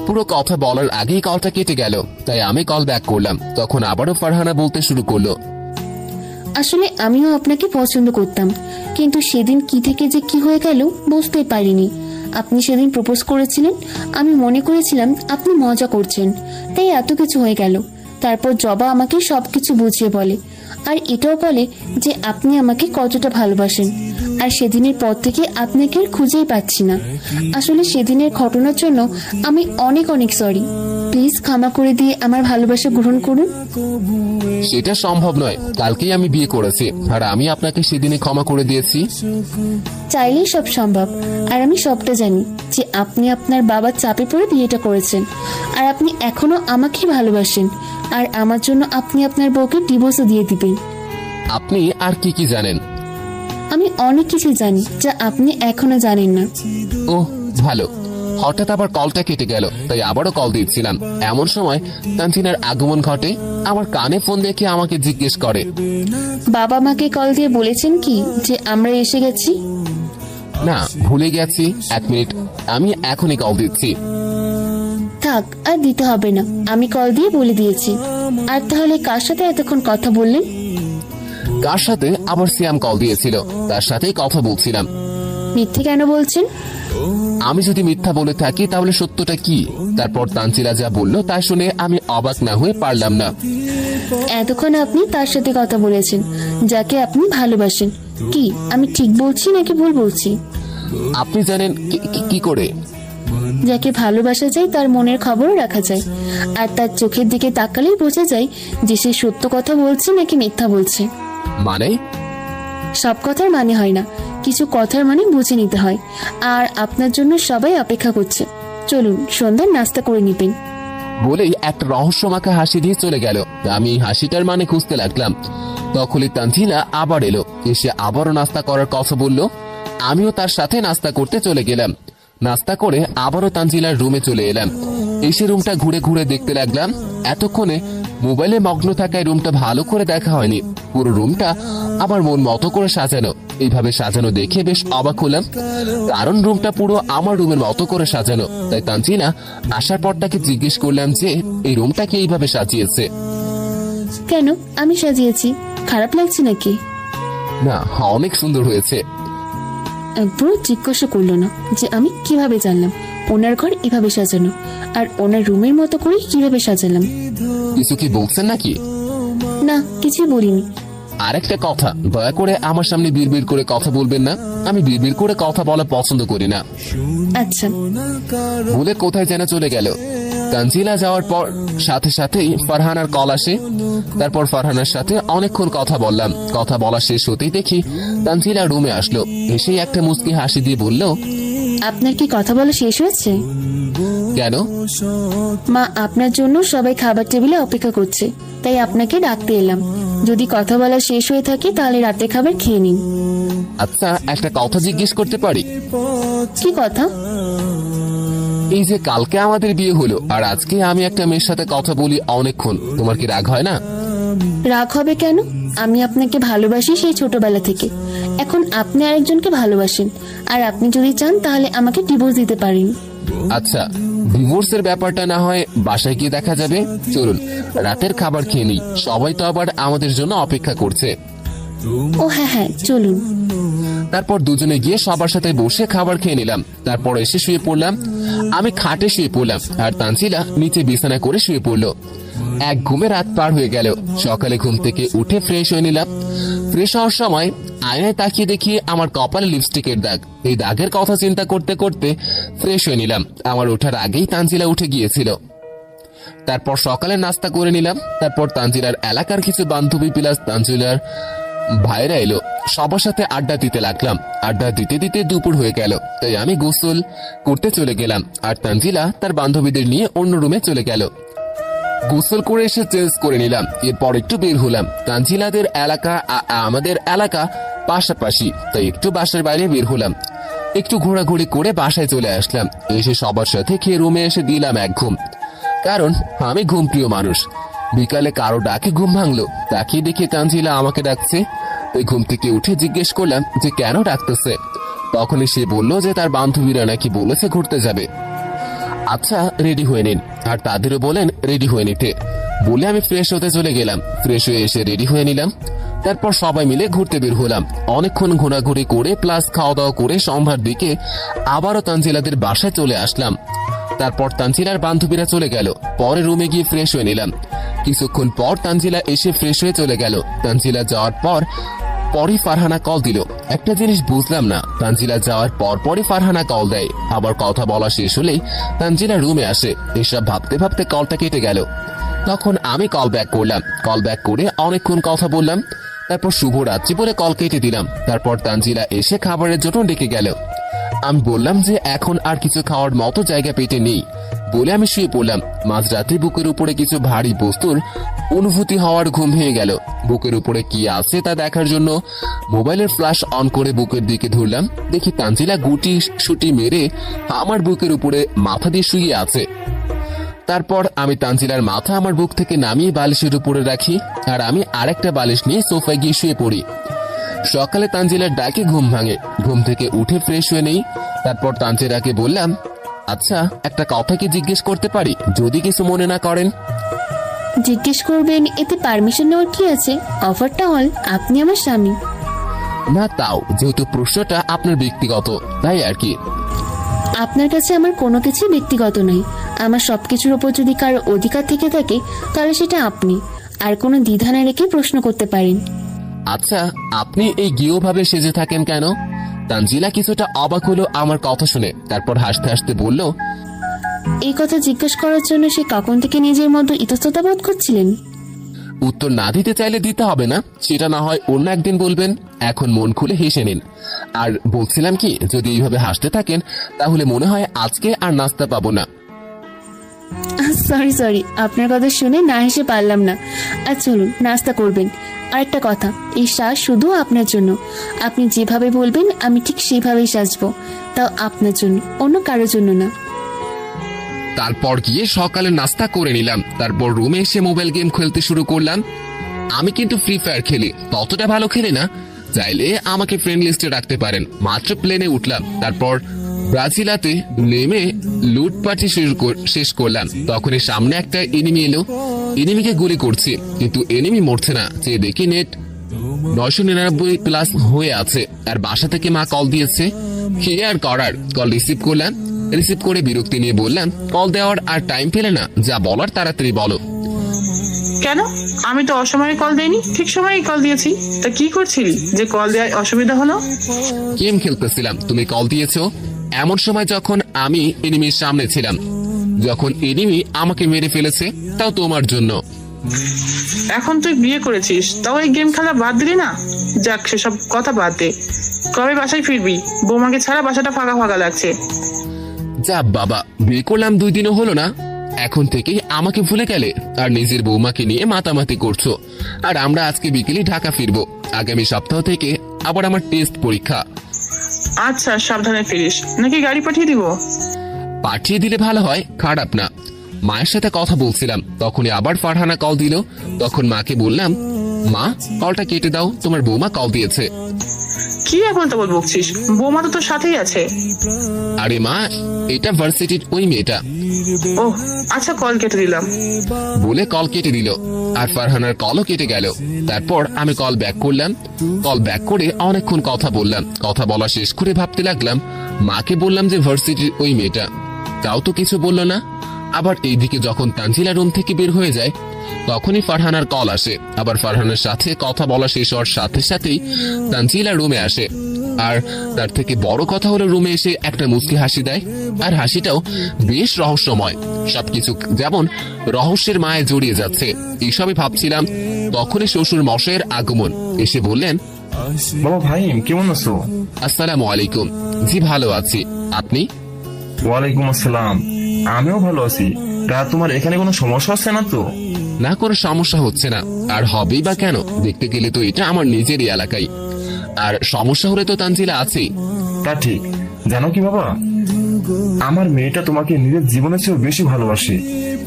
পুরো কথা বলার আগেই কলটা কেটে গেল, তাই আমি কল ব্যাক করলাম। তখন আবারও ফারহানা বলতে শুরু করলো, আসলে আমিও আপনাকে পছন্দ করতাম, কিন্তু সেদিন কি থেকে যে কি হয়ে গেল বুঝতে পারিনি। আপনি সেদিন প্রপোজ করেছিলেন, আমি মনে করেছিলাম আপনি মজা করছেন, তাই এত কিছু হয়ে গেল। তারপর জবা আমাকে সবকিছু বুঝিয়ে বলে, আর এটাও বলে যে আপনি আমাকে কতটা ভালোবাসেন। আর সেদিনের পর থেকে আপনাকে আর খুঁজেই পাচ্ছি না। আসলে সেদিনের ঘটনার জন্য আমি অনেক অনেক সরি। প্লিজ ক্ষমা করে দিয়ে আমার ভালোবাসা গ্রহণ করুন। সেটা সম্ভব নয়, কালকেই আমি বিয়ে করেছি, আর আমি আপনাকে সেদিনে ক্ষমা করে দিয়েছি। চাইলেই সব সম্ভব, আর আমি সবটা জানি যে আপনি আপনার বাবার চাপে পড়ে বিয়েটা করেছেন, আর আপনি এখনো আমাকেই ভালোবাসেন, আর আমার জন্য আপনি আপনার বউকে ডিভোর্সও দিয়ে দিবেন। আপনি আর কি কি জানেন? আমি অনেক কিছু জানি যা আপনি এখনো জানেন না। ও ভালো। হঠাৎ আবার কলটা কেটে গেল, তাই আবারও কল দিচ্ছিলাম। এমন সময় তানজিনার আগমন ঘটে। আমার কানে ফোন দেখে আমাকে জিজ্ঞেস করে, বাবা মাকে কল দিয়ে বলেছেন কি যে আমরা এসে গেছি? না, ভুলে গেছি। 1 মিনিট, আমি এখনই কল দিচ্ছি। থাক, আর দিতে হবে না, আমি কল দিয়ে বলে দিয়েছি। আর তাহলে কার সাথে এতক্ষণ কথা বললেন? কার সাথে? আবার সিয়াম কল দিয়েছিল, তার সাথেই কথা বলছিলাম। মিথ্যে কেন বলছেন? আমি যদি মিথ্যা বলে থাকি তাহলে সত্যটা কি? তারপর তানজিলা যা বলল তা শুনে আমি অবাক না হয়ে পারলাম না। এতক্ষণ আপনি তার সাথে কথা বলেছেন যাকে আপনি ভালোবাসেন। কি আমি ঠিক বলছি নাকি ভুল বলছি? আপনি জানেন কি করে? যাকে ভালোবাসা যায় তার মনের খবরও রাখা যায়, আর তার চোখের দিকে তাকালেই বোঝা যায় যে সে সত্য কথা বলছে নাকি মিথ্যা বলছে। মানে? সব কথার মানে হয় না, কিছু কথার মানে বুঝে নিতে হয়। আর আপনার জন্য সবাই অপেক্ষা করছে, চলুন সন্ধ্যার নাস্তা করে নিবেন। বলেই একটা রহস্যমাখা হাসি দিয়ে চলে গেল। আমি হাসিটার মানে খুঁজতে লাগলাম। তখনই তানজিলা আবার এলো, এসে আবারও নাস্তা করার কথা বলল। আমিও তার সাথে নাস্তা করতে চলে গেলাম। নাস্তা করে আবারও তানজিলার রুমে চলে এলাম। এসে রুমটা ঘুরে ঘুরে দেখতে লাগলাম। এতক্ষণে মোবাইলে মগ্ন থাকায় রুমটা ভালো করে দেখা হয়নি। পুরো রুমটা আমার মন মতো করে সাজানো। এইভাবে সাজানো দেখে বেশ অবাক হলাম, কারণ রুমটা পুরো আমার রুমের মতো করে সাজানো। তাই তানজিলা আসার পর তাকে জিজ্ঞেস করলাম যে এই রুমটাকে এইভাবে সাজিয়েছে। কেন, আমি সাজিয়েছি, খারাপ লাগছে নাকি? না, অনেক সুন্দর হয়েছে। একবারও জিজ্ঞাসা করলো না যে আমি কিভাবে জানলাম ওনার ঘর এভাবে সাজানো আর ওনার রুমের মতো করে কিভাবে সাজালাম। কিছু কি বলছেন নাকি? না, কিছুই বলিনি। আরেকটা কথা, দয়া করে আমার সামনে বিড়বিড় করে কথা বলবেন না। আমি বিড়বিড় করে কথা বলা পছন্দ করি না। আচ্ছা। বলে কোথায় যেন চলে গেল। তানজিলা যাওয়ার পর সাথে সাথেই ফারহানার কল আসে। তারপর ফারহানার সাথে অনেকক্ষণ কথা বললাম। কথা বলা শেষ হতেই দেখি তানজিলা রুমে আসলো। এসেই একটা মুচকি হাসি দিয়ে বলল, আপনার কি কথা বলা শেষ হয়েছে? কেন? মা আপনার জন্য সবাই খাবার টেবিলে অপেক্ষা করছে, তাই আপনাকে ডাকতে এলাম। যদি কথা বলা শেষ হয়ে থাকে তাহলে রাতে খাবার খেয়ে নিন। আচ্ছা, একটা কথা জিজ্ঞেস করতে পারি? কি কথা? এই যে কালকে আমাদের বিয়ে হলো আর আজকে আমি একটা মেয়ের সাথে কথা বলি অনেকক্ষণ, তোমার কি রাগ হয় না? রাগ হবে কেন? আমি আপনাকে ভালোবাসি সেই ছোটবেলা থেকে। এখন আপনি আরেকজনকে ভালোবাসেন, আর আপনি যদি চান তাহলে আমাকে ডিভোর্স দিতে পারেন। আচ্ছা, ডিভোর্সের ব্যাপারটা না হয় বাসায় গিয়ে দেখা যাবে। চলুন রাতের খাবার খেয়ে নিই, সবাই তো আবার আমাদের জন্য অপেক্ষা করছে। ও হ্যাঁ হ্যাঁ, চলুন। তারপর দুজনে গিয়ে সবার সাথে বসে খাবার খেয়ে নিলাম। তারপর এসে শুয়ে পড়লাম। আমি খাটে শুয়ে পড়লাম আর তানজিলা নিচে বিছানা করে শুয়ে পড়লো। এক ঘুমে রাত পার হয়ে গেল। সকালে ঘুম থেকে উঠে ফ্রেশ হয়ে নিলাম। ফ্রেশ হওয়ার সময় আয়নায় তাকিয়ে দেখি আমার কপালে লিপস্টিকের দাগ। এই দাগের কথা চিন্তা করতে করতে ফ্রেশ হয়ে নিলাম। আমার ওঠার আগেই তানজিলা উঠে গিয়েছিল। তারপর সকালে নাস্তা করে নিলাম। তারপর তানজিলার এলাকার কিছু বান্ধবী প্লাস তানজিলার ভাইরা এলো। সবার সাথে আড্ডা দিতে লাগলাম। আড্ডা দিতে দিতে দুপুর হয়ে গেল, তাই আমি গোসল করতে চলে গেলাম আর তানজিলা তার বান্ধবীদের নিয়ে অন্য রুমে চলে গেল। গোসল করে এসে চেঞ্জ করে নিলাম। এরপর একটু বের হলাম। তানজিলাদের এলাকা আমাদের এলাকা পাশাপাশি, তাই একটু বাসার বাইরে বের হলাম। একটু ঘোরাঘুরি করে বাসায় চলে আসলাম। এসে সবার সাথে খেয়ে রুমে এসে দিলাম এক ঘুম, কারণ আমি ঘুম প্রিয় মানুষ। বিকালে কারো ডাকে ঘুম ভাঙলো। তাকিয়ে দেখি তানজিলা আমাকে ডাকছে। ওই ঘুম থেকে উঠে জিজ্ঞেস করলাম যে কেন ডাকতেছে। তখনই সে বলল যে তার বান্ধবীরা নাকি বলেছে ঘুরতে যাবে। আচ্ছা, রেডি হয়ে নিন, আর তাদেরও বলেন রেডি হয়ে নিতে। বলে আমি ফ্রেশ হতে চলে গেলাম। ফ্রেশ হয়ে এসে রেডি হয়ে নিলাম। তারপর সবাই মিলে ঘুরতে বের হলাম। অনেকক্ষণ ঘোরাঘুরি করে প্লাস খাওয়া দাওয়া করে সন্ধ্যার দিকে আবারও তানজিলাদের বাসায় চলে আসলাম। তারপর তানজিলার বান্ধবীরা চলে গেল। পরে রুমে গিয়ে ফ্রেশ হয়ে নিলাম। কিছুক্ষণ পর তানজিলা এসে ফ্রেশ হয়ে চলে গেল। তানজিলা যাওয়ার পরই ফারহানা কল দিল। একটা জিনিস বুঝলাম না, তানজিলা যাওয়ার পরই ফারহানা কল দেয়, আবার কথা বলা শেষ হলেই তানজিলা রুমে আসে। এসব ভাবতে ভাবতে কলটা কেটে গেল। তখন আমি কল ব্যাক করলাম। কল ব্যাক করে অনেকক্ষণ কথা বললাম। তারপর শুভরাত্রি বলে কল কেটে দিলাম। তারপর তানজিলা এসে খাবারের জন্য ডেকে গেল। আমি বললাম যে এখন আর কিছু খাওয়ার মতো জায়গা পেটে নেই বলে আমি শুয়ে পড়লাম। মাঝরাতে বুকের উপরে কিছু ভারী বস্তুর অনুভূতি হওয়ার ঘুম ভেঙে গেল। বুকের উপরে কি আছে তা দেখার জন্য মোবাইলের ফ্ল্যাশ অন করে বুকের দিকে ধরলাম। দেখি তানজিলা গুটি সুটি মেরে আমার বুকের উপরে মাথা দিয়ে শুয়ে আছে। তারপর আমি তানজিলার মাথা আমার বুক থেকে নামিয়ে বালিশের উপরে রাখি, আর আমি আরেকটা বালিশ নিয়ে সোফায় গিয়ে শুয়ে পড়ি। সকালে তানজিলার ডাকে ঘুম ভাঙে। ঘুম থেকে উঠে ফ্রেশ হয়ে নেই। তারপর তানজিলাকে বললাম, আচ্ছা একটা কথা কি জিজ্ঞেস করতে পারি, যদি কিছু মনে না করেন? জিজ্ঞেস করবেন, এতে পারমিশন নেওয়ার কি আছে? অফারটা হল আপনি আমার স্বামী। না, তাও যেহেতু প্রশ্নটা আপনার ব্যক্তিগত, তাই আর কি। আপনার কাছে আমার কোনো কিছু ব্যক্তিগত নয়। আমার সবকিছুর উপর যদি কারো অধিকার থেকে থাকে তাহলে সেটা আপনি। আর কোনো দ্বিধা না রেখে প্রশ্ন করতে পারেন। আচ্ছা, আপনি এই গৃহভাবে সেজে থাকেন কেন? তানজিলা কিছুটা অবাক হলো আমার কথা শুনে। তারপর হাসতে হাসতে বলল, এই কথা জিজ্ঞেস করার জন্য সে কখন থেকে নিজের মধ্যে ইতস্ততা বোধ করছিলেন? উত্তর না দিতে চাইলে দিতে হবে না, সেটা না হয় অন্য একদিন বলবেন। এখন মন খুলে হেসে নিন। আর বলছিলাম কি, যদি এইভাবে হাসতে থাকেন তাহলে মনে হয় আজকে আর নাস্তা পাবো না। সরি, আপনার কথা শুনে না হেসে পারলাম না। আর চলুন নাস্তা করবেন। আরেকটা কথা, এই সাজ শুধু আপনার জন্য। আপনি যেভাবে বলবেন আমি ঠিক সেভাবেই সাজবো, তাও আপনার জন্য, অন্য কারোর জন্য না। তারপর গিয়ে সকালে নাস্তা করে নিলাম, তারপর রুমে এসে মোবাইল গেম খেলতে শুরু করলাম। আমি কিন্তু ফ্রি ফায়ার খেলি, ততটা ভালো খেলি না, চাইলে আমাকে ফ্রেন্ড লিস্টে রাখতে পারেন। মাত্র প্লেনে উঠলাম, তারপর ব্রাজিলাতে নেমে লুট পার্টি শেষ করলাম। তখনই সামনে একটা এনিমি এলো, এনিমিকে গুলি করছি কিন্তু এনিমি মরছে না। যে দেখি নেট 999+ হয়ে আছে, আর বাসা থেকে মা কল দিয়েছে। কি আর করার, কল রিসিভ করলাম। রিসিভ করে বিরক্তি নিয়ে বললাম, কল দেওয়ার আর টাইম পেলে না, যা বলার তাড়াতাড়ি বলো। কেন? আমি তো অসময়ে কল দেইনি, ঠিক সময়েই কল দিয়েছি। তা কি করছিলি যে কল দেওয়ায় অসুবিধা হলো? গেম খেলতেছিলাম, তুমি কল দিয়েছো এমন সময় যখন আমি এনিমির সামনে ছিলাম, যখন এনিমি আমাকে মেরে ফেলেছে, তাও তোমার জন্য। এখন তুই বিয়ে করেছিস, তাও এই গেম খেলা বাদ দিলি না? যাক, সেসব কথা বাদ দে। কবে বাসায় ফিরবি? বৌমাকে ছাড়া বাসাটা ফাঁকা ফাঁকা লাগছে। যা বাবা, বিয়ে করলাম 2 দিনও হলো না, এখন থেকেই আমাকে ভুলে গেলে আর নিজের বৌমাকে নিয়ে মাতামাতি করছো। আর আমরা আজকে বিকেলে ঢাকা ফিরবো, আগামী সপ্তাহ থেকে আবার আমার টেস্ট পরীক্ষা। আচ্ছা, সাবধানে ফিরিস। নাকি গাড়ি পাঠিয়ে দিব? পাঠিয়ে দিলে ভালো হয়, খারাপ না। মায়ের সাথে কথা বলছিলাম, তখনই আবার ফারহানা কল দিল। তখন মাকে বললাম, মা কলটা কেটে দাও, তোমার বৌমা কল দিয়েছে। কি এখন তো বলছিস? বৌমা তো তোর সাথেই আছে। আরে মা, এটা ভার্সিটির ওই মেয়েটা। ও আচ্ছা, কল কেটে দিলাম। বলে কল কেটে দিল, আর ফারহানার কলও কেটে গেল। তারপর আমি কল ব্যাক করলাম। কল ব্যাক করে অনেকক্ষণ কথা বললাম। কথা বলা শেষ করে ভাবতে লাগলাম, মাকে বললাম যে ভার্সিটির ওই মেয়েটা, তাও তো কিছু বললো না। আবার এইদিকে যখন তানজিলা রুম থেকে বের হয়ে যায়, তখনই ফারহানার কল আসে। আবার ফারহানার সাথে কথা বলা শেষ হওয়ার সাথে সাথেই তানজিলা রুমে আসে। আর তার থেকে বড় কথা হলো, রুমে এসে একটা মুচকি হাসি দেয়, আর হাসিটাও বেশ রহস্যময়। সবকিছু যেমন রহস্যের মায়ে জড়িয়ে যাচ্ছে। এইসবই ভাবছিলাম, তখনই শ্বশুর মশাইয়ের আগমন। এসে বললেন, বাবা ভাইম, কেমন আছো? আসসালামু আলাইকুম। জি ভালো আছি, আপনি? ওয়ালাইকুম আসসালাম, আমিও ভালো আছি। তা তোমার এখানে কোনো সমস্যা হচ্ছে না তো? না, কোনো সমস্যা হচ্ছে না, আর হবেই বা কেন? দেখতে গেলে তো এটা আমার নিজেরই এলাকায়, আর সমস্যা হলে তো তানজিলা আছেই। তা ঠিক। জানো কি বাবা, আমার মেয়েটা তোমাকে নিজের জীবনের চেয়েও বেশি ভালোবাসে।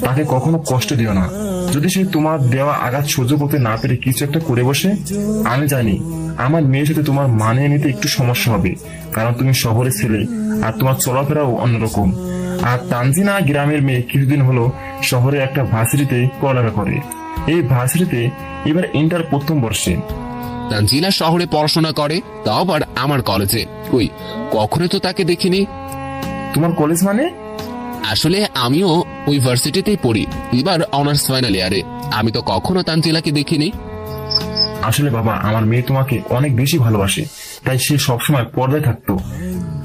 তাকে কখনো কষ্ট দিও না। যদি সে তোমার দেওয়া আঘাত সহ্য করতে না পেরে কিছু একটা করে বসে, আমি জানি আমার মেয়ের সাথে তোমার মানিয়ে নিতে একটু সমস্যা হবে, কারণ তুমি শহরে ছেলে আর তোমার চলাফেরাও অন্যরকম। আর তানজিনা গ্রামের মেয়ে, কিছুদিন হলো শহরে একটা ভার্সিটিতে পড়ালেখা করে। এই ভার্সিটিতে এবার ইন্টার প্রথম বর্ষে। তানজিলা শহরে পড়াশোনা করে, তাও আবার আমার কলেজে। কই, কখনো তো তাকে দেখিনি। তোমার কলেজ মানে? আসলে আমিও ওই ভার্সিটিতেই পড়ি, এবার অনার্স ফাইনাল ইয়ারে। আমি তো কখনো তানজিলাকে দেখিনি। আসলে বাবা, আমার মেয়ে তোমাকে অনেক বেশি ভালোবাসে, তাই সে সবসময় পর্দায় থাকতো।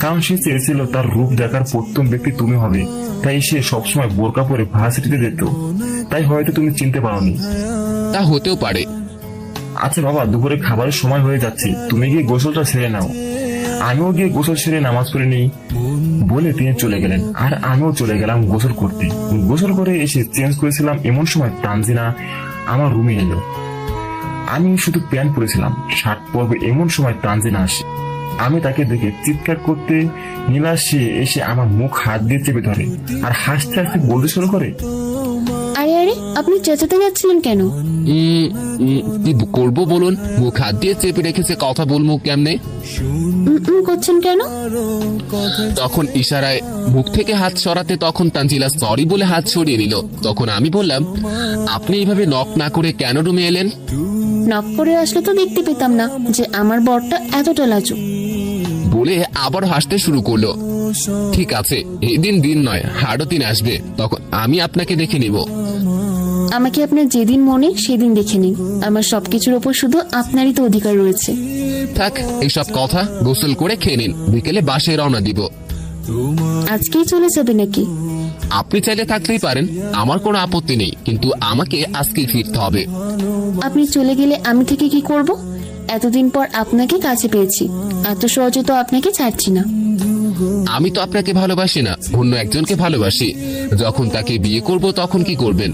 কারণ সে চেয়েছিল তার রূপ দেখার প্রথম ব্যক্তি তুমি হবে, তাই সে সবসময় বোরকা পরে ভার্সিটিতে যেত। তাই হয়তো তুমি চিনতে পারোনি। তা হতেও পারে। আচ্ছা বাবা, দুপুরে খাবারের সময় হয়ে যাচ্ছে, তুমি গিয়ে গোসলটা সেরে নাও। আমিও গিয়ে গোসল সেরে নামাজ পড়ে নিই বলে তিনি চলে গেলেন, আর আমিও চলে গেলাম গোসল করতে। গোসল করে এসে চেঞ্জ করেছিলাম, এমন সময় তানজিনা আমার রুমে এলো। আমি শুধু প্যান্ট পরেছিলাম, শার্ট পরবে এমন সময় তানজিনা আসে। আমি তাকে দেখে চিৎকার করতে নিলা, সে এসে আমার মুখ হাত দিয়ে চেপে ধরে আর হাসতে হাসতে বলতে শুরু করে, আরে আরে, আপনি চেঁচাতে যাচ্ছিলেন কেন? কি করবো বলুন? মুখ হাত দিয়ে চেপে রেখেছে, কথা বলবো কেমনে? করছেন কেন? তখন ইশারায় মুখ থেকে হাত সরাতে, তখন তানজিলা সরি বলে হাত সরিয়ে নিল। তখন আমি বললাম, আপনি এইভাবে নক না করে কেন রুমে এলেন? নক করে আসলে তো দেখতে পেতাম না যে আমার বরটা এতটা লাজুক। বলে আবার হাসতে শুরু করলো। ঠিক আছে, এই দিন নয়, আরো দিন আসবে, তখন আমি আপনাকে দেখে নিব। আমাকে আপনার যেদিন মনে সেদিন দেখে নিন। আমার সবকিছুর ওপর শুধু আপনারই তো অধিকার রয়েছে। থাক এইসব কথা, গোসল করে খেয়ে নিন, বিকেলে বাসায় রওনা দিব। আজকেই চলে যাবে নাকি? আপনি চাইলে থাকতেই পারেন, আমার কোনো আপত্তি নেই, কিন্তু আমাকে আজকেই ফিরতে হবে। আপনি চলে গেলে আমি থেকে কি করব? এতদিন পর আপনাকে কাছে পেয়েছি, এত সহজে তো আপনাকে ছাড়ছি না। আমি তো আপনাকে ভালোবাসি না, অন্য একজনকে ভালোবাসি। যখন তাকে বিয়ে করব তখন কি করবেন?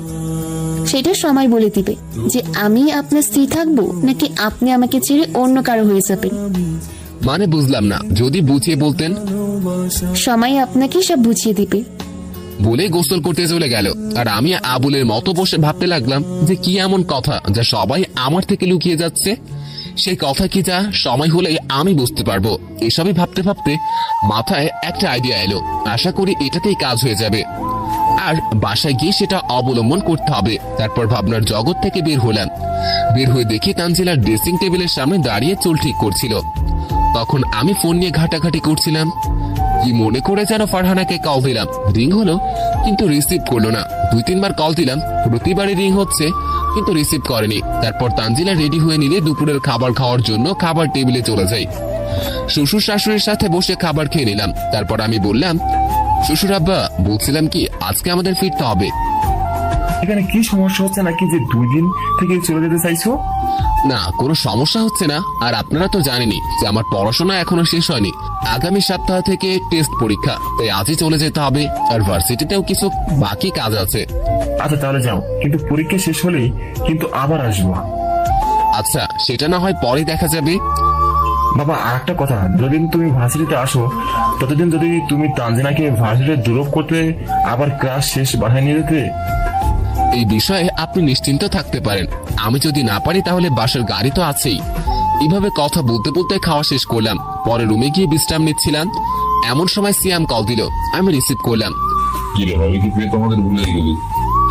সেটা সময় বলে দিবে যে আমি আপনার স্ত্রী থাকবো নাকি আপনি আমাকে ছেড়ে অন্য কারো হয়ে যাবেন। মানে বুঝলাম না, যদি বুঝিয়ে বলতেন। সময় আপনাকে সব বুঝিয়ে দিবে। বলে গোসল করতে চলে গেল। আর আমি আবুলের মতো বসে ভাবতে লাগলাম যে কি এমন কথা যা সবাই আমার থেকে লুকিয়ে যাচ্ছে। সেই কথা কি যা সময় হলেই আমি বুঝতে পারবো। এসবই ভাবতে ভাবতে মাথায় একটা আইডিয়া এলো, আশা করি এটাতেই কাজ হয়ে যাবে। আর বাসায় গিয়ে সেটা অবলম্বন করতে হবে। তারপর ভাবনার জগৎ থেকে বের হলাম। বের হয়ে দেখি তানজিলার ড্রেসিং টেবিলের সামনে দাঁড়িয়ে চুল ঠিক করছিল। তখন আমি ফোন নিয়ে ঘাটাঘাটি করছিলাম। কি মনে করে যেন ফারহানাকে কল দিলাম, রিং হলো কিন্তু রিসিভ করলো না। 2-3 বার কল দিলাম, প্রতিবারই রিং হচ্ছে কিন্তু রিসিভ করেনি। তারপর তানজিলা রেডি হয়ে নিলে দুপুরের খাবার খাওয়ার জন্য খাবার টেবিলে চলে যাই। শ্বশুর শাশুড়ির সাথে বসে খাবার খেয়ে নিলাম। তারপর আমি বললাম, শ্বশুর আব্বা, বলছিলাম কি আজকে আমাদের ফিরতে হবে। এখানে কি সমস্যা হচ্ছে নাকি যে 2 দিন থেকে চলে যেতে চাইছো? না, কোনো সমস্যা হচ্ছে না। আর আপনারা তো জানেনই যে আমার পড়াশোনা এখনো শেষ হয়নি। আগামী সপ্তাহ থেকে টেস্ট পরীক্ষা, তাই আজই চলে যেতে হবে। আর ভার্সিটিতেও কিছু বাকি কাজ আছে। আচ্ছা তাহলে যাও, কিন্তু পরীক্ষা শেষ হলেই কিন্তু আবার আসবো। আচ্ছা, সেটা না হয় পরে দেখা যাবে। বাবা, আর একটা কথা, যতদিন তুমি ভার্সিটিতে আসো ততদিন যদি তুমি তানজিনাকে ভার্সিটিতে ড্রপ করতে, আবার ক্লাস শেষ বাসায় নিয়ে যেতে। এই বিষয়ে আপনি নিশ্চিন্ত থাকতে পারেন। আমি যদি না পারি তাহলে বাসার গাড়ি তো আছেই। এইভাবে কথা বলতে বলতে খাওয়া শেষ করলাম। পরে রুমে গিয়ে বিশ্রাম নিচ্ছিলাম, এমন সময় সিয়াম কল দিল। আমি রিসিভ করলাম। কি রে ভাবি, কি তুই তোমাদের ভুলে গেলি?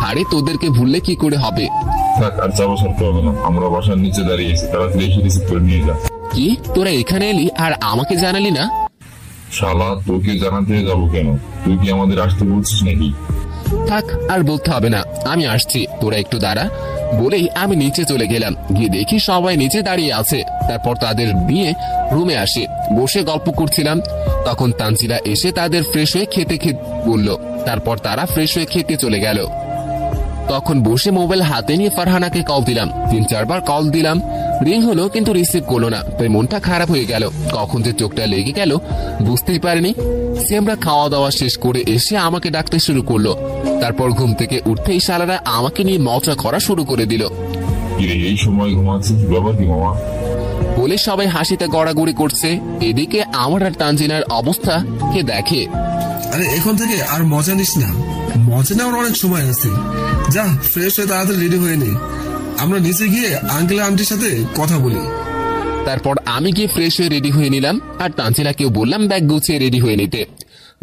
আরে তোদেরকে ভুললে কি করে হবে। থাক, আর চাপা সারতে হবে না, আমরা বাসার নিচে দাঁড়িয়েছি, তাড়াতাড়ি এসে রিসিভ করে নিয়ে যা। কি, তোরা এখানে এলি আর আমাকে জানালি না? শালা, তোকে জানাতে যাবো কেন? তুই কি আমাদের আসতে বলছিস নাকি? থাক, আর বলতে হবে না, আমি আসছি, তোরা একটু দাঁড়া। বলেই আমি নিচে চলে গেলাম। গিয়ে দেখি সবাই নিচে দাঁড়িয়ে আছে। তারপর তাদের নিয়ে রুমে আসে, বসে গল্প করছিলাম। তখন তানজিলা এসে তাদের ফ্রেশ হয়ে খেতে বলল। তারপর তারা ফ্রেশ হয়ে খেতে চলে গেল। তখন বসে মোবাইল হাতে নিয়ে ফারহানাকে কল দিলাম। 3-4 বার কল দিলাম, রিং হলো কিন্তু রিসিভ করলো না। তাই মনটা খারাপ হয়ে গেল। কখন যে চোখটা লেগে গেল বুঝতেই পারিনি। সিয়ামরা খাওয়া দাওয়া শেষ করে এসে আমাকে ডাকতে শুরু করলো। তারপর ঘুম থেকে উঠতেই শালারা আমাকে নিয়ে মজা করা শুরু করে দিল। কিরে, এই সময় ঘুমাচ্ছিস? ব্যাপার কি মামা? বলে সবাই হাসিতে গড়াগড়ি করছে। এদিকে আমার আর তানজিনার অবস্থা কে দেখে। আরে এখন থেকে আর মজা নিস না, মজা নেওয়ার অনেক সময় আছে। যা, ফ্রেশ হয়ে তাড়াতাড়ি রেডি হয়ে নে, আমরা নিচে গিয়ে আঙ্কেল আন্টির সাথে কথা বলি। তারপর আমি গিয়ে ফ্রেশ হয়ে রেডি হয়ে নিলাম। আর তানজিলাকেও বললাম ব্যাগ গুছিয়ে রেডি হয়ে নিতে।